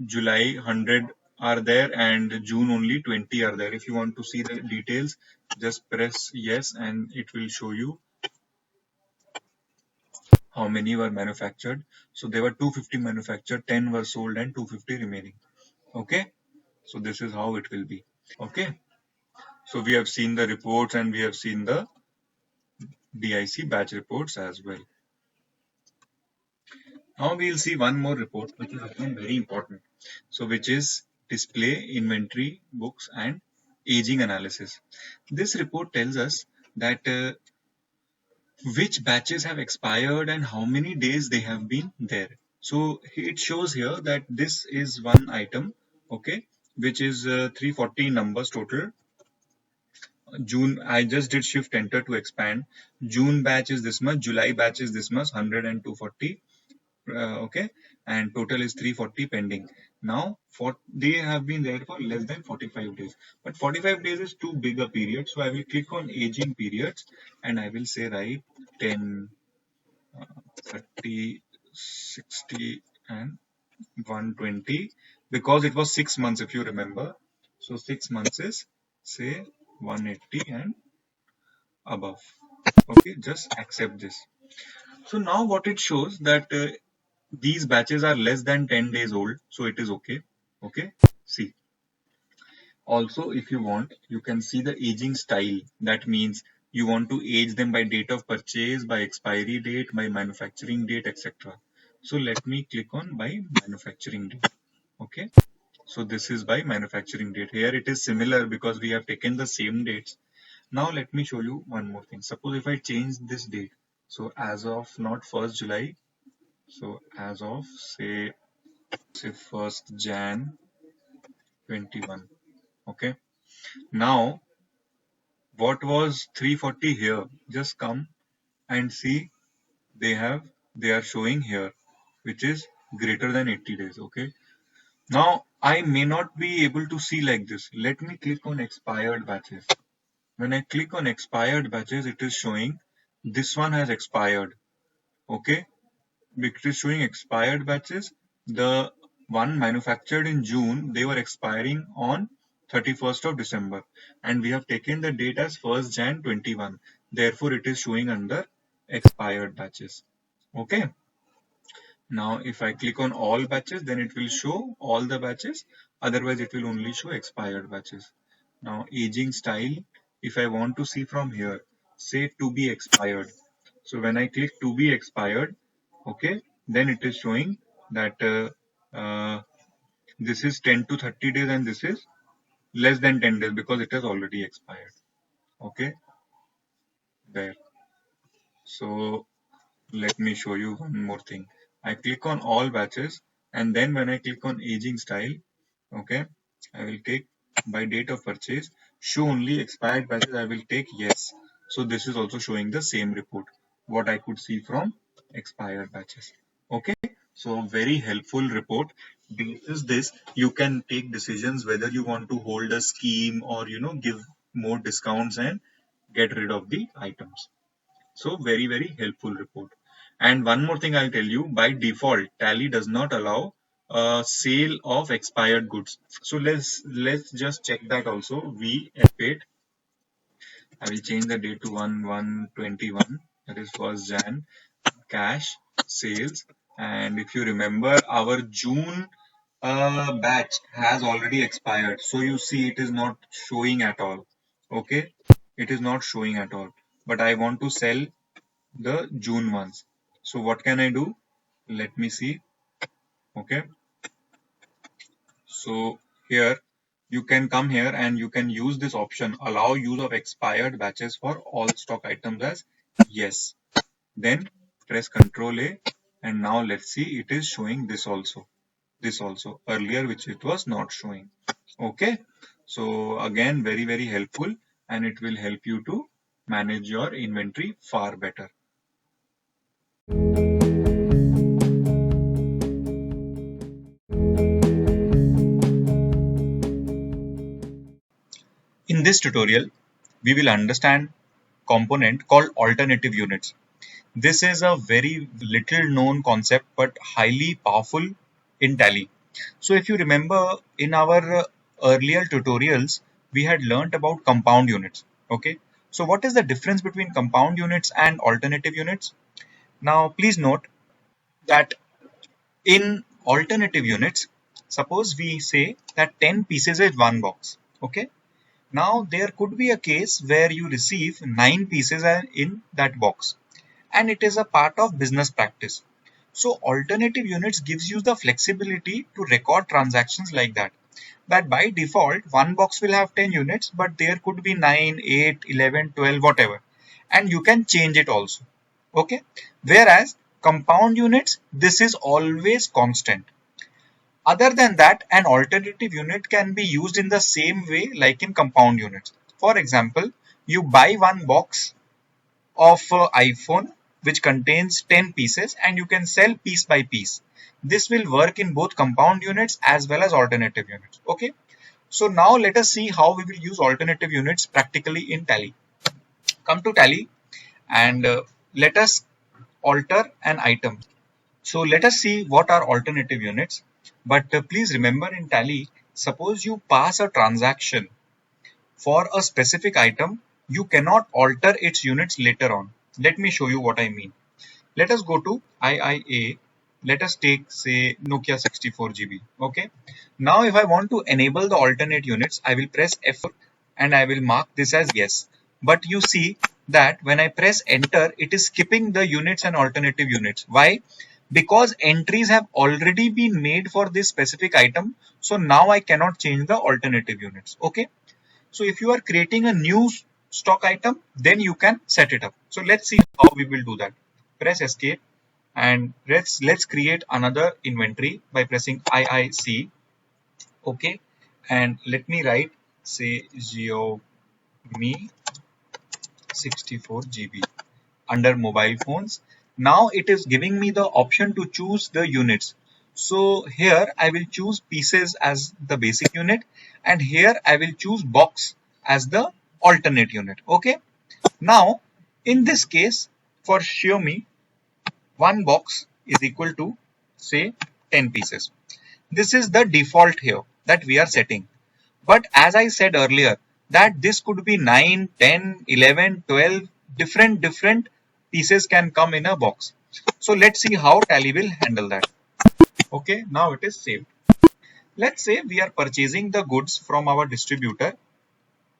July 100 are there and June only 20 are there. If you want to see the details, just press yes and it will show you how many were manufactured. So there were 250 manufactured, 10 were sold and 250 remaining. Okay, so this is how it will be. Okay, so we have seen the reports and we have seen the DIC batch reports as well. Now we will see one more report which is again very important. So which is display inventory books and aging analysis. This report tells us that which batches have expired and how many days they have been there. So it shows here that this is one item, okay, which is 340 numbers total. June, I just did shift enter to expand. June batch is this much, July batch is this much, 100 and 240. Okay, and total is 340 pending. Now they have been there for less than 45 days, but 45 days is too big a period, so I will click on aging periods and I will say right 10, 30, 60 and 120 because it was 6 months if you remember. So 6 months is say 180 and above. Okay, just accept this. So now what it shows that these batches are less than 10 days old, so it is okay. Okay, see. Also, if you want, you can see the aging style. That means you want to age them by date of purchase, by expiry date, by manufacturing date, etc. So let me click on by manufacturing date. Okay. So this is by manufacturing date. Here it is similar because we have taken the same dates. Now let me show you one more thing. Suppose if I change this date. So as of not 1st July. So as of say 1st Jan 21. Okay. Now what was 340 here? Just come and see they are showing here, which is greater than 80 days. Okay. Now I may not be able to see like this. Let me click on expired batches. When I click on expired batches, it is showing this one has expired. Okay. It is showing expired batches. The one manufactured in June, they were expiring on 31st of December. And we have taken the date as 1st Jan 21. Therefore, it is showing under expired batches. Okay. Now, if I click on all batches, then it will show all the batches. Otherwise, it will only show expired batches. Now, aging style, if I want to see from here, say to be expired. So when I click to be expired, okay, then it is showing that this is 10 to 30 days and this is less than 10 days because it has already expired. Okay, there. So let me show you one more thing. I click on all batches and then when I click on aging style, okay, I will take by date of purchase, show only expired batches, I will take yes. So this is also showing the same report, what I could see from expired batches. Okay, so very helpful report. Basis this, you can take decisions whether you want to hold a scheme or give more discounts and get rid of the items. So very helpful report. And one more thing I'll tell you, by default, Tally does not allow sale of expired goods. So let's just check that also. We F8. I will change the date to 1/1/21. That is 1st Jan. Cash sales. And if you remember, our June batch has already expired. So you see it is not showing at all. Okay, it is not showing at all. But I want to sell the June ones. So what can I do? Let me see. Okay. So here you can come here and you can use this option, allow use of expired batches for all stock items as yes. Then press Ctrl A and now let's see it is showing this also. This also earlier which it was not showing. Okay. So again very helpful and it will help you to manage your inventory far better. In this tutorial, we will understand component called alternative units. This is a very little known concept but highly powerful in Tally. So if you remember in our earlier tutorials, we had learnt about compound units. Okay. So what is the difference between compound units and alternative units? Now please note that in alternative units, suppose we say that 10 pieces is one box. Okay. Now there could be a case where you receive 9 pieces in that box and it is a part of business practice. So alternative units gives you the flexibility to record transactions like that. That by default one box will have 10 units but there could be 9, 8, 11, 12 whatever and you can change it also. Okay. Whereas compound units this is always constant. Other than that, an alternative unit can be used in the same way like in compound units. For example, you buy one box of iPhone which contains 10 pieces and you can sell piece by piece. This will work in both compound units as well as alternative units. Okay. So now let us see how we will use alternative units practically in Tally. Come to Tally and let us alter an item. So let us see what are alternative units. But please remember in Tally, suppose you pass a transaction for a specific item, you cannot alter its units later on. Let me show you what I mean. Let us go to IIA. Let us take, say, Nokia 64GB. Okay. Now, if I want to enable the alternate units, I will press F4 and I will mark this as yes. But you see that when I press enter, it is skipping the units and alternative units. Why? Because entries have already been made for this specific item. So now I cannot change the alternative units. Okay. So if you are creating a new stock item, then you can set it up. So let's see how we will do that. Press escape and let's create another inventory by pressing IIC. Okay, and let me write, say, Xiaomi 64GB under mobile phones. Now it is giving me the option to choose the units. So here I will choose pieces as the basic unit, and here I will choose box as the alternate unit. Okay. Now in this case, for Xiaomi, one box is equal to, say, 10 pieces. This is the default here that we are setting. But as I said earlier, that this could be 9, 10, 11, 12, different pieces can come in a box. So let's see how Tally will handle that. Okay, now it is saved. Let's say we are purchasing the goods from our distributor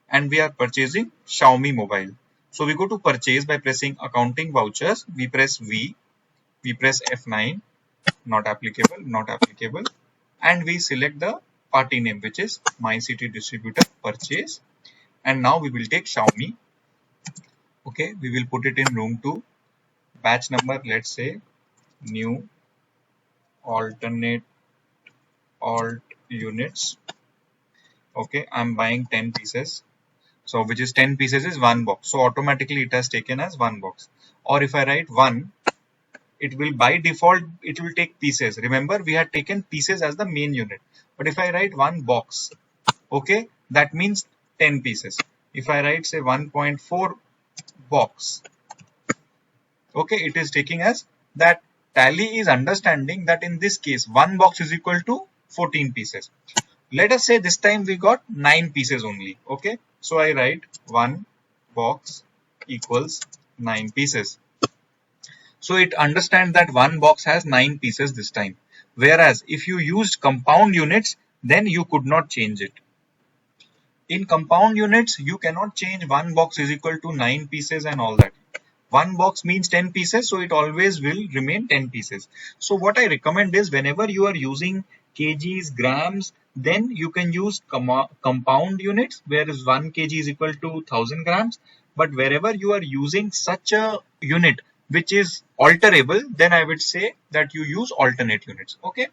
and we are purchasing Xiaomi mobile. So we go to purchase by pressing accounting vouchers. We press V, we press F9, not applicable, and we select the party name, which is My City Distributor Purchase. And now we will take Xiaomi. Okay, we will put it in room 2. Batch number, let's say new alternate alt units. Okay, I'm buying 10 pieces. So which is 10 pieces is one box. So automatically it has taken as one box. Or if I write 1, it will by default, it will take pieces. Remember, we had taken pieces as the main unit. But if I write one box, okay, that means 10 pieces. If I write, say, 1.4 box, okay, it is taking as that. Tally is understanding that in this case, one box is equal to 14 pieces. Let us say this time we got 9 pieces only. Okay, so I write one box equals 9 pieces. So it understands that one box has 9 pieces this time. Whereas if you used compound units, then you could not change it. In compound units, you cannot change one box is equal to 9 pieces and all that. One box means 10 pieces, so it always will remain 10 pieces. So what I recommend is whenever you are using kgs, grams, then you can use compound units, whereas 1 kg is equal to 1000 grams. But wherever you are using such a unit which is alterable, then I would say that you use alternate units. Okay,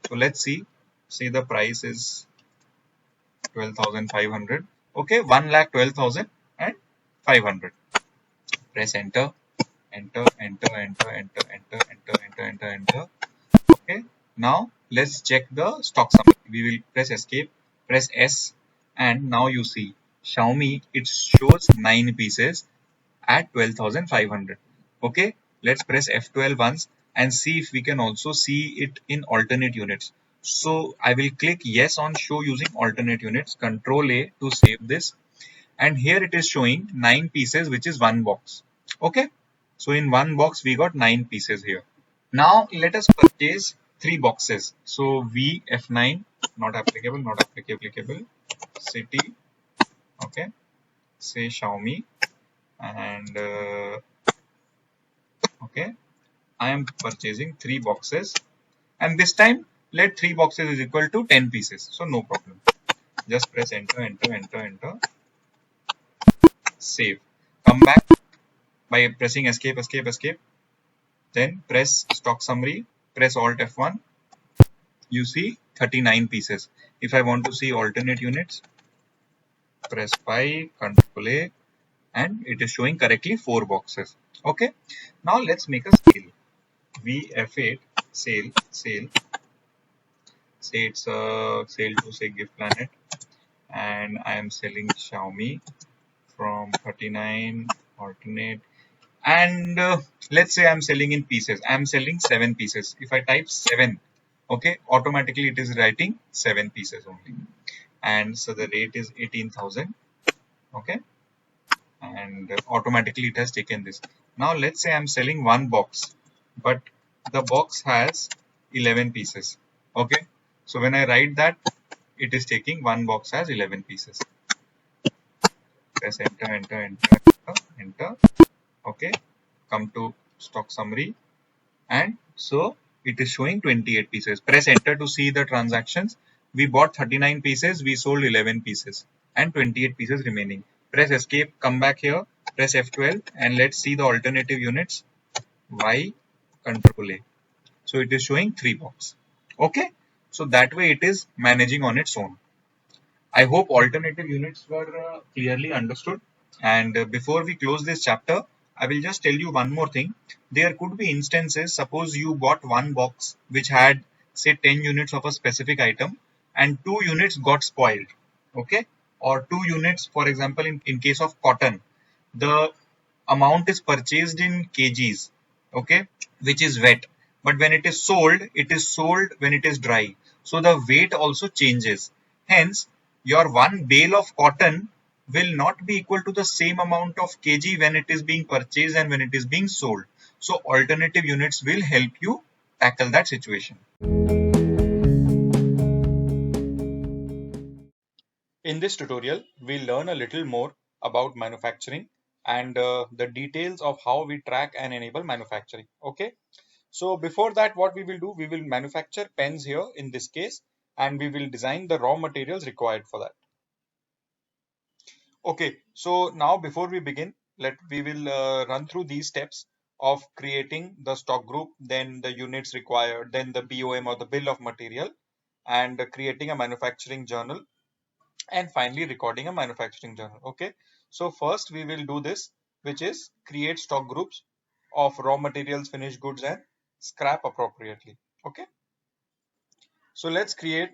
so let's see. Say the price is 12,500. Okay, 1,12,500. Press enter, enter. Okay, now let's check the stock summary. We will press escape, press S, and now you see Xiaomi, it shows 9 pieces at 12,500. Okay, let's press F12 once and see if we can also see it in alternate units. So I will click yes on show using alternate units, Control A to save this. And here it is showing 9 pieces, which is one box. Okay, so in one box we got 9 pieces here. Now let us purchase 3 boxes. So V F9, not applicable, city, okay, say Xiaomi, and okay, I am purchasing 3 boxes, and this time let 3 boxes is equal to 10 pieces. So no problem. Just press enter, save. Come back by pressing escape. Then press stock summary, press Alt F1. You see 39 pieces. If I want to see alternate units, press 5, Control A, and it is showing correctly 4 boxes. Okay. Now let's make a sale. VF8 sale. Say it's a sale to, say, Gift Planet, and I am selling Xiaomi from 39 alternate, and let's say I'm selling in pieces. I'm selling 7 pieces. If I type 7, okay, automatically it is writing 7 pieces only, and so the rate is 18,000. Okay, and automatically it has taken this. Now let's say I'm selling one box, but the box has 11 pieces. Okay, so when I write that, it is taking one box has 11 pieces. Press enter, enter, enter, enter, enter. Okay, come to stock summary, and so it is showing 28 pieces. Press enter to see the transactions. We bought 39 pieces, we sold 11 pieces, and 28 pieces remaining. Press escape, come back here, press F12, and let's see the alternative units. Y control A. So it is showing 3 box. Okay, so that way it is managing on its own. I hope alternative units were clearly understood. And before we close this chapter, I will just tell you one more thing. There could be instances, suppose you got one box which had say 10 units of a specific item and 2 units got spoiled. Okay, or 2 units, for example, in case of cotton, the amount is purchased in kgs, okay, which is wet, but when it is sold when it is dry, so the weight also changes. Hence your one bale of cotton will not be equal to the same amount of kg when it is being purchased and when it is being sold. So alternative units will help you tackle that situation. In this tutorial, we'll learn a little more about manufacturing and the details of how we track and enable manufacturing. Okay. So before that, what we will do, we will manufacture pens here in this case, and we will design the raw materials required for that. Okay. So now before we begin, we will run through these steps of creating the stock group, then the units required, then the BOM or the bill of material, and creating a manufacturing journal, and finally recording a manufacturing journal. Okay, so first we will do this, which is create stock groups of raw materials, finished goods, and scrap appropriately. Okay, so let's create,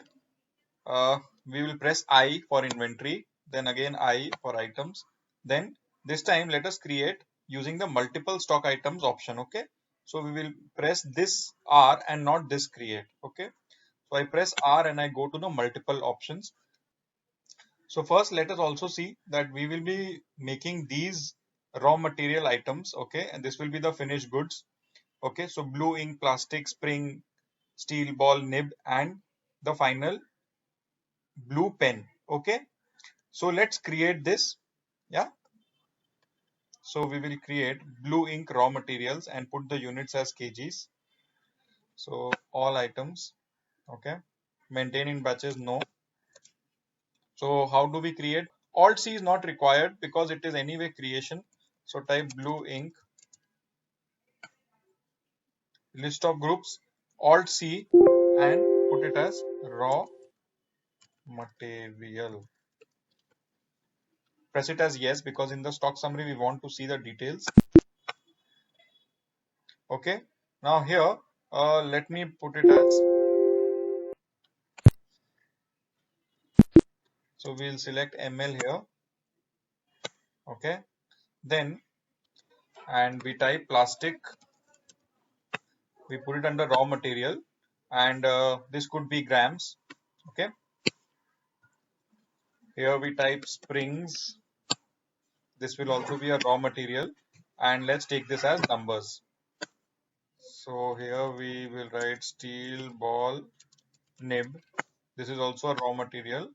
we will press I for inventory, then again I for items, then this time let us create using the multiple stock items option. Okay, so we will press this R and not this create. Okay, so I press R and I go to the multiple options. So first, let us also see that we will be making these raw material items, okay, and this will be the finished goods, okay. So blue ink, plastic, spring, steel ball, nib, and the final blue pen, okay. So let's create this, yeah. So we will create blue ink raw materials and put the units as kgs. So all items, okay. Maintain in batches, no. So how do we create? Alt C is not required because it is anyway creation. So type blue ink list of groups, Alt C, and put it as raw material. Press it as yes because in the stock summary we want to see the details. Okay. Now here, let me put it as, so we'll select ML here. Okay. Then, and we type plastic. We put it under raw material, and this could be grams. Okay. Here we type springs. This will also be a raw material, and let's take this as numbers. So here we will write steel ball nib. This is also a raw material.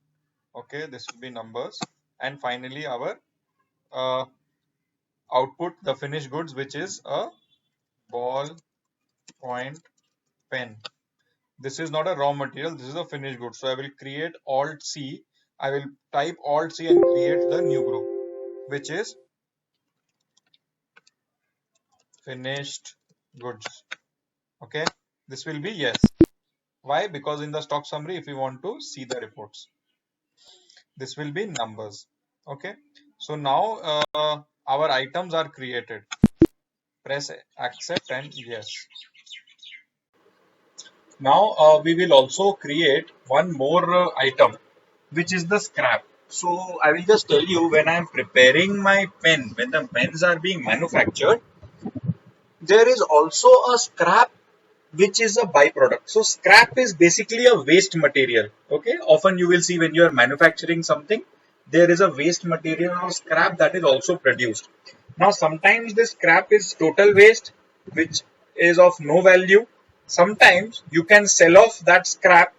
Okay, this will be numbers. And finally our output, the finished goods, which is a ball point pen. This is not a raw material, this is a finished good. So I will create Alt C. I will type Alt C and create the new group, which is finished goods. Okay, this will be yes. Why? Because in the stock summary, if we want to see the reports, this will be numbers. Okay, so now our items are created. Press accept and yes. Now we will also create one more item, which is the scrap. So I will just tell you, when I am preparing my pen, when the pens are being manufactured, there is also a scrap which is a byproduct. So scrap is basically a waste material. Okay, often you will see when you are manufacturing something, there is a waste material or scrap that is also produced. Now sometimes this scrap is total waste, which is of no value. Sometimes you can sell off that scrap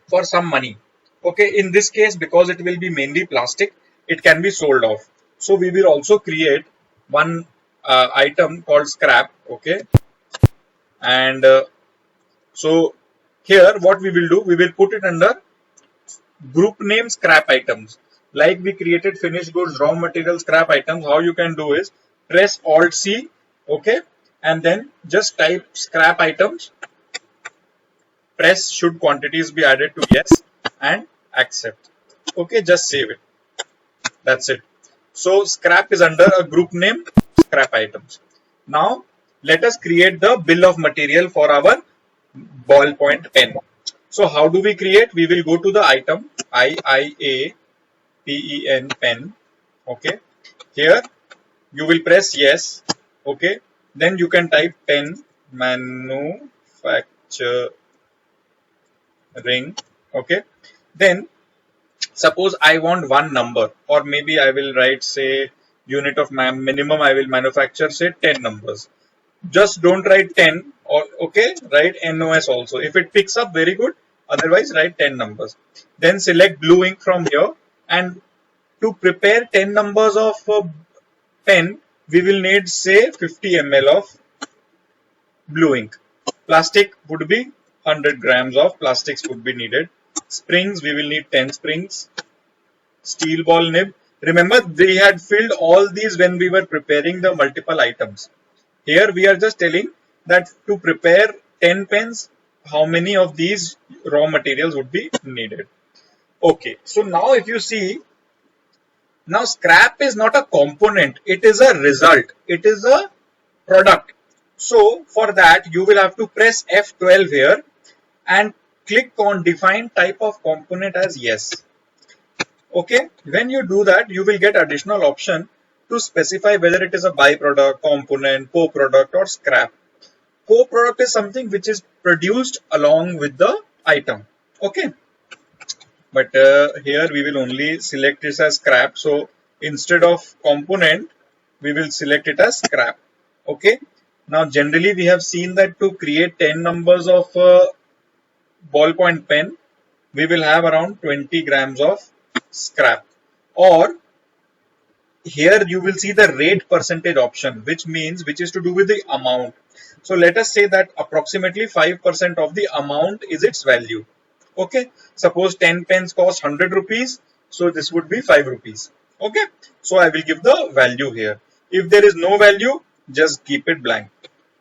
for some money. Okay, in this case, because it will be mainly plastic, it can be sold off. So we will also create one item called scrap. Okay, and so here what we will do, we will put it under group name scrap items. Like we created finished goods, raw material, scrap items. How you can do is press Alt C, okay, and then just type scrap items. Press should quantities be added to yes and accept. Okay, just save it. That's it. So scrap is under a group name scrap items. Now let us create the bill of material for our ballpoint pen. So how do we create? We will go to the item IIAPEN pen. Okay. Here you will press yes. Okay. Then you can type pen manufacturing. Okay. Then suppose I want one number, or maybe I will write say unit of minimum I will manufacture say 10 numbers. Just don't write 10, or okay, write NOS also. If it picks up, very good. Otherwise write 10 numbers. Then select blue ink from here, and to prepare 10 numbers of pen, we will need say 50 ml of blue ink. Plastic would be 100 grams of plastics would be needed. Springs, we will need 10 springs. Steel ball nib. Remember, we had filled all these when we were preparing the multiple items. Here we are just telling that to prepare 10 pens, how many of these raw materials would be needed. Okay, so now if you see, now scrap is not a component, it is a result, it is a product. So for that you will have to press F12 here and click on define type of component as yes. Okay, when you do that, you will get additional option to specify whether it is a byproduct, component, co-product or scrap. Co-product is something which is produced along with the item. Okay, but here we will only select this as scrap. So instead of component, we will select it as scrap. Okay, now generally we have seen that to create 10 numbers of ballpoint pen, we will have around 20 grams of scrap. Or here you will see the rate percentage option, which means which is to do with the amount. So let us say that approximately 5% of the amount is its value. Okay, suppose 10 pens cost 100 rupees, so this would be 5 rupees. Okay, so I will give the value here. If there is no value, just keep it blank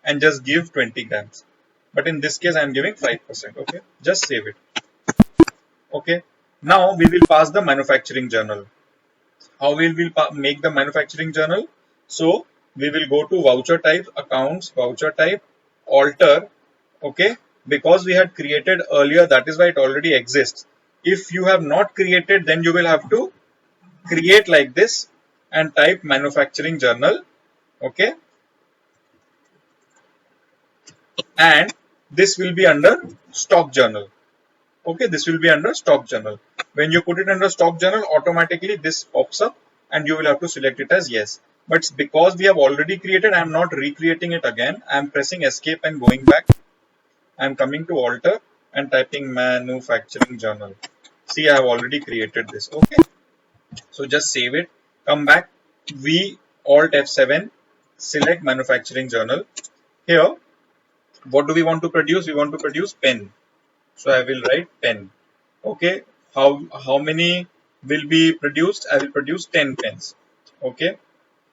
and just give 20 grams. But in this case I am giving 5%. Okay, just save it. Okay, now we will pass the manufacturing journal. How will we make the manufacturing journal? So we will go to voucher type, accounts, voucher type, alter. Okay, because we had created earlier, that is why it already exists. If you have not created, then you will have to create like this and type manufacturing journal. Okay, and this will be under stock journal. Okay, this will be under stock journal. When you put it under stock journal, automatically this pops up and you will have to select it as yes. But because we have already created, I am not recreating it again. I am pressing escape and going back. I am coming to alter and typing manufacturing journal. See, I have already created this. Okay, so just save it, come back, V Alt F7, select manufacturing journal. Here, what do we want to produce? We want to produce pen. So I will write pen. Okay, how many will be produced? I will produce 10 pens. Okay,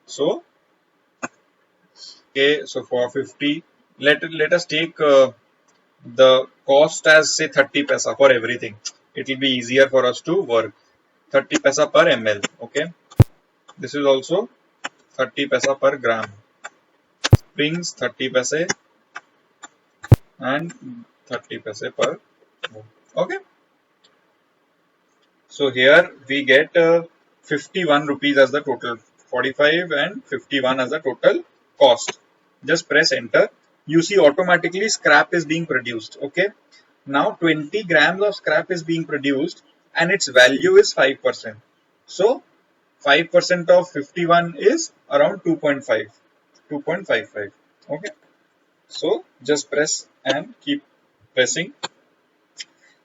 so for 50, let us take the cost as say 30 paisa for everything. It will be easier for us to work. 30 paisa per ml. Okay, this is also 30 paisa per gram. Springs 30 paise and 30 paise per. Okay, so here we get 51 rupees as the total, 45 and 51 as the total cost. Just press enter. You see automatically scrap is being produced. Okay, now 20 grams of scrap is being produced and its value is 5%. So 5% of 51 is around 2.5, 2.55. Okay. So just press and keep pressing.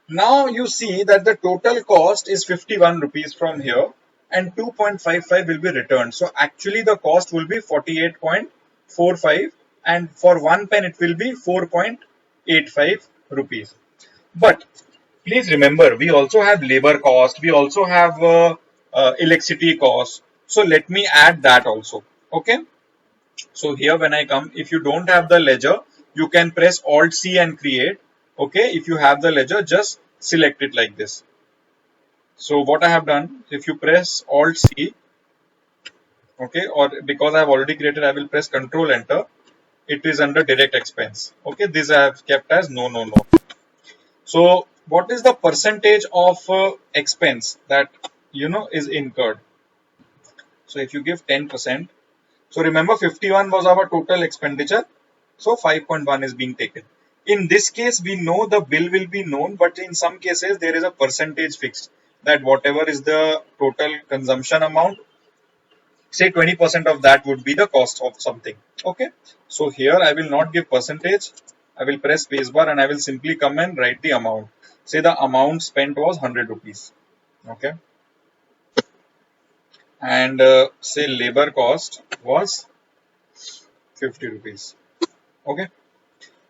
Now you see that the total cost is 51 rupees from here and 2.55 will be returned. So actually the cost will be 48.45 and for 1 pen it will be 4.85 rupees. But please remember, we also have labor cost, we also have electricity cost. So let me add that also. Okay. So here when I come, if you don't have the ledger, you can press Alt C and create. Okay. If you have the ledger, just select it like this. So what I have done, if you press Alt C, okay, or because I have already created, I will press Control Enter. It is under direct expense. Okay. This I have kept as no, no, no. So what is the percentage of expense that is incurred? So if you give 10%, so remember 51 was our total expenditure, so 5.1 is being taken. In this case, we know the bill will be known, but in some cases there is a percentage fixed that whatever is the total consumption amount, say 20% of that would be the cost of something. Okay, so here I will not give percentage. I will press spacebar and I will simply come and write the amount. Say the amount spent was 100 rupees. Okay, and say labor cost was 50 rupees. Okay,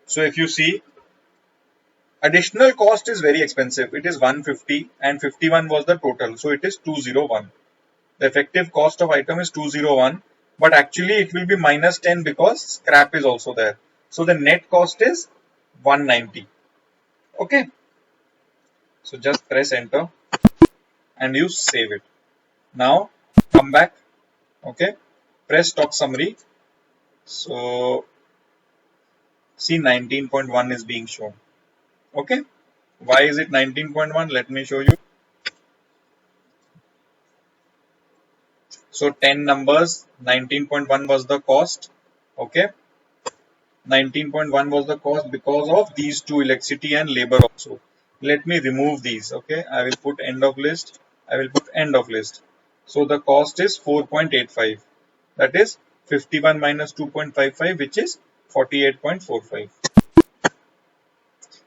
so if you see, additional cost is very expensive. It is 150 and 51 was the total, so it is 201. The effective cost of item is 201, but actually it will be minus 10 because scrap is also there. So the net cost is 190. Okay, so just press enter and you save it. Now come back. Okay, press stock summary. So see 19.1 is being shown. Okay, why is it 19.1? Let me show you. So 10 numbers, 19.1 was the cost. Okay, 19.1 was the cost because of these two, electricity and labor also. Let me remove these. Okay, I will put end of list. I will put end of list. So the cost is 4.85. That is 51 minus 2.55, which is 48.45.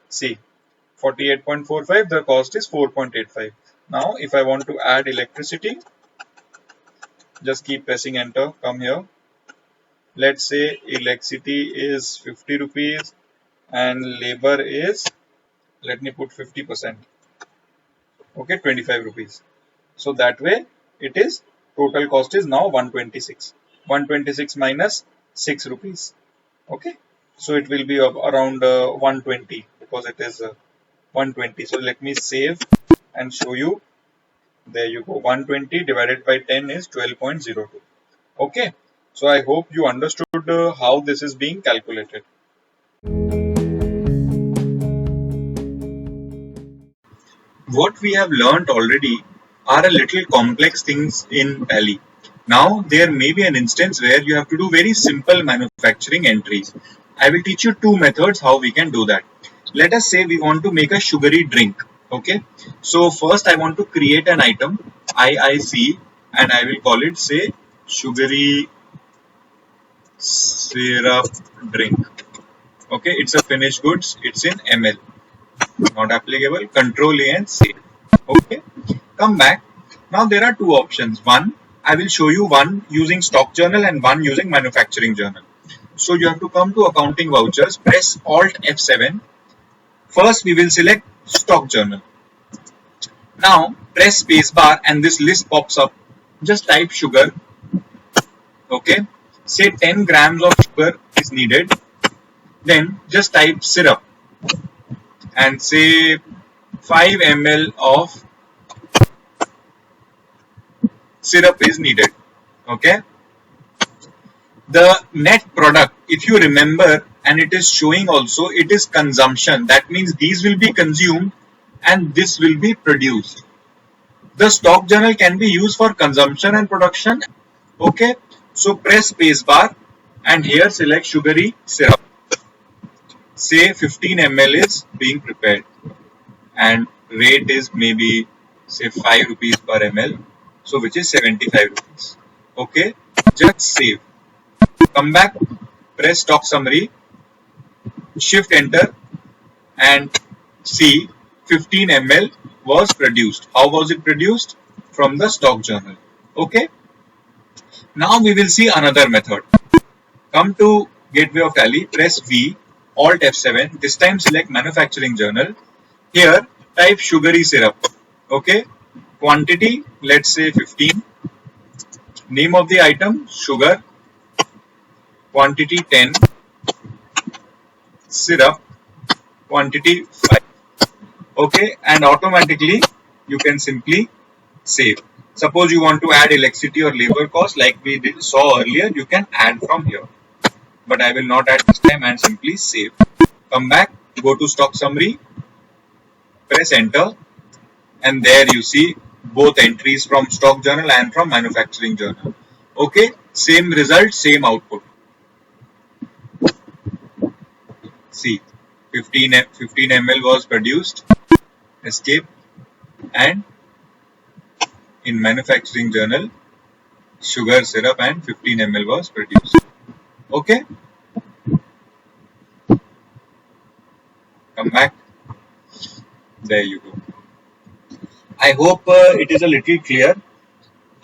See, 48.45, the cost is 4.85. Now if I want to add electricity, just keep pressing enter, come here. Let's say electricity is 50 rupees and labor is, let me put 50%. Okay, 25 rupees. So that way it is, total cost is now 126. 126 minus 6 rupees. Okay, so it will be around 120 because it is 120. So let me save and show you. There you go. 120 divided by 10 is 12.02. Okay, so I hope you understood how this is being calculated. What we have learnt already are a little complex things in Tally. Now there may be an instance where you have to do very simple manufacturing entries. I will teach you two methods how we can do that. Let us say we want to make a sugary drink. Okay, so first I want to create an item IIC and I will call it, say, sugary syrup drink. Okay, it's a finished goods, it's in ml, not applicable. Control A and save. Okay, come back. Now there are two options. One, I will show you one using stock journal and one using manufacturing journal. So you have to come to accounting vouchers, press Alt F7. First we will select stock journal. Now press spacebar and this list pops up. Just type sugar. Okay, say 10 grams of sugar is needed. Then just type syrup and say 5 ml of syrup is needed. Okay, the net product, if you remember, and it is showing also, it is consumption. That means these will be consumed and this will be produced. The stock journal can be used for consumption and production. Okay, so press spacebar and here select sugary syrup. Say 15 ml is being prepared and rate is maybe say 5 rupees per ml. so which is 75 rupees. Okay, just save. Come back, press stock summary, shift enter, and see 15 ml was produced. How was it produced? From the stock journal. Okay, now we will see another method. Come to Gateway of Tally, press V, Alt F7, this time select manufacturing journal. Here type sugary syrup. Okay, quantity let's say 15, name of the item sugar, quantity 10, syrup quantity 5. Okay, and automatically you can simply save. Suppose you want to add electricity or labor cost like we saw earlier, you can add from here, but I will not add this time and simply save. Come back, go to stock summary, press enter, and there you see both entries from stock journal and from manufacturing journal. Okay, same result, same output. See, 15 ml was produced, escape, and in manufacturing journal, sugar syrup and 15 ml was produced. Okay, come back, there you go. I hope it is a little clear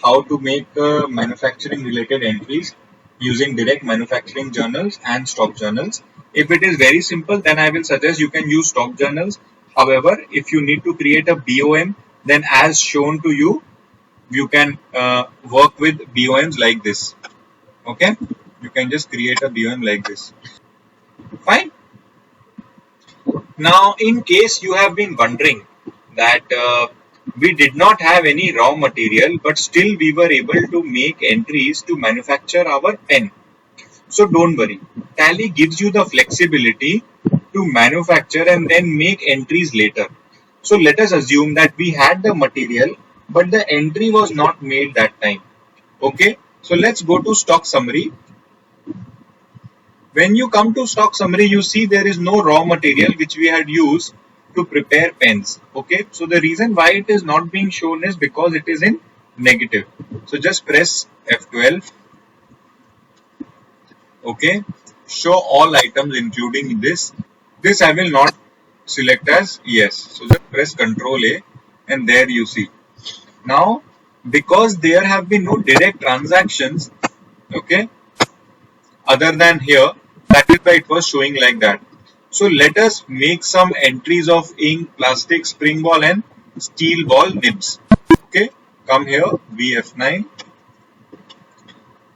how to make manufacturing related entries using direct manufacturing journals and stock journals. If it is very simple, then I will suggest you can use stock journals. However, if you need to create a BOM, then as shown to you, you can work with BOMs like this. Okay, you can just create a BOM like this. Fine. Now, in case you have been wondering that we did not have any raw material, but still we were able to make entries to manufacture our pen. So don't worry, Tally gives you the flexibility to manufacture and then make entries later. So let us assume that we had the material, but the entry was not made that time. Okay, so let's go to stock summary. When you come to stock summary, you see there is no raw material which we had used to prepare pens. Okay, so the reason why it is not being shown is because it is in negative. So just press F12. Okay, show all items including this. This I will not select as yes. So just press Ctrl A, and there you see. Now, because there have been no direct transactions, okay, other than here, that is why it was showing like that. So let us make some entries of ink, plastic, spring ball and steel ball nibs. Okay, come here, BF9.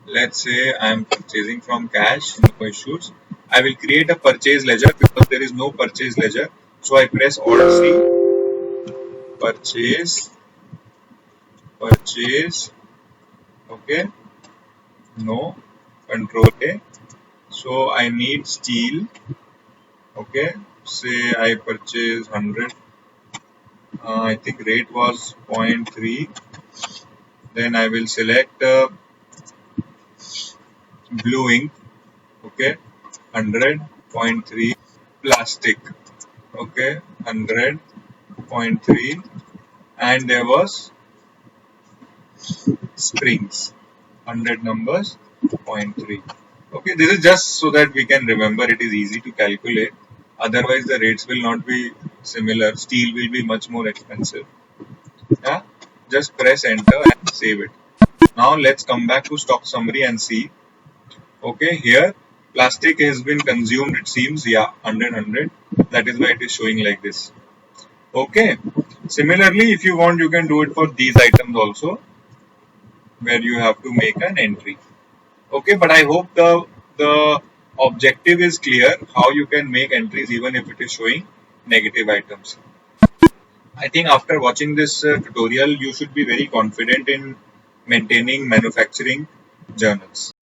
Let's say I am purchasing from cash, no issues. I will create a purchase ledger because there is no purchase ledger. So I press Alt C, purchase, okay, no, Control A. So I need steel, okay, say I purchase 100, I think rate was 0.3, then I will select blue ink, okay, 100.3, plastic, okay, 100.3, and there was springs, 100 numbers, 0.3. Okay, this is just so that we can remember, it is easy to calculate. Otherwise, the rates will not be similar. Steel will be much more expensive. Yeah, just press enter and save it. Now let's come back to stock summary and see. Okay, here plastic has been consumed, it seems, yeah, 100. That is why it is showing like this. Okay, similarly, if you want, you can do it for these items also, where you have to make an entry. Okay, but I hope the objective is clear, how you can make entries even if it is showing negative items. I think after watching this tutorial, you should be very confident in maintaining manufacturing journals.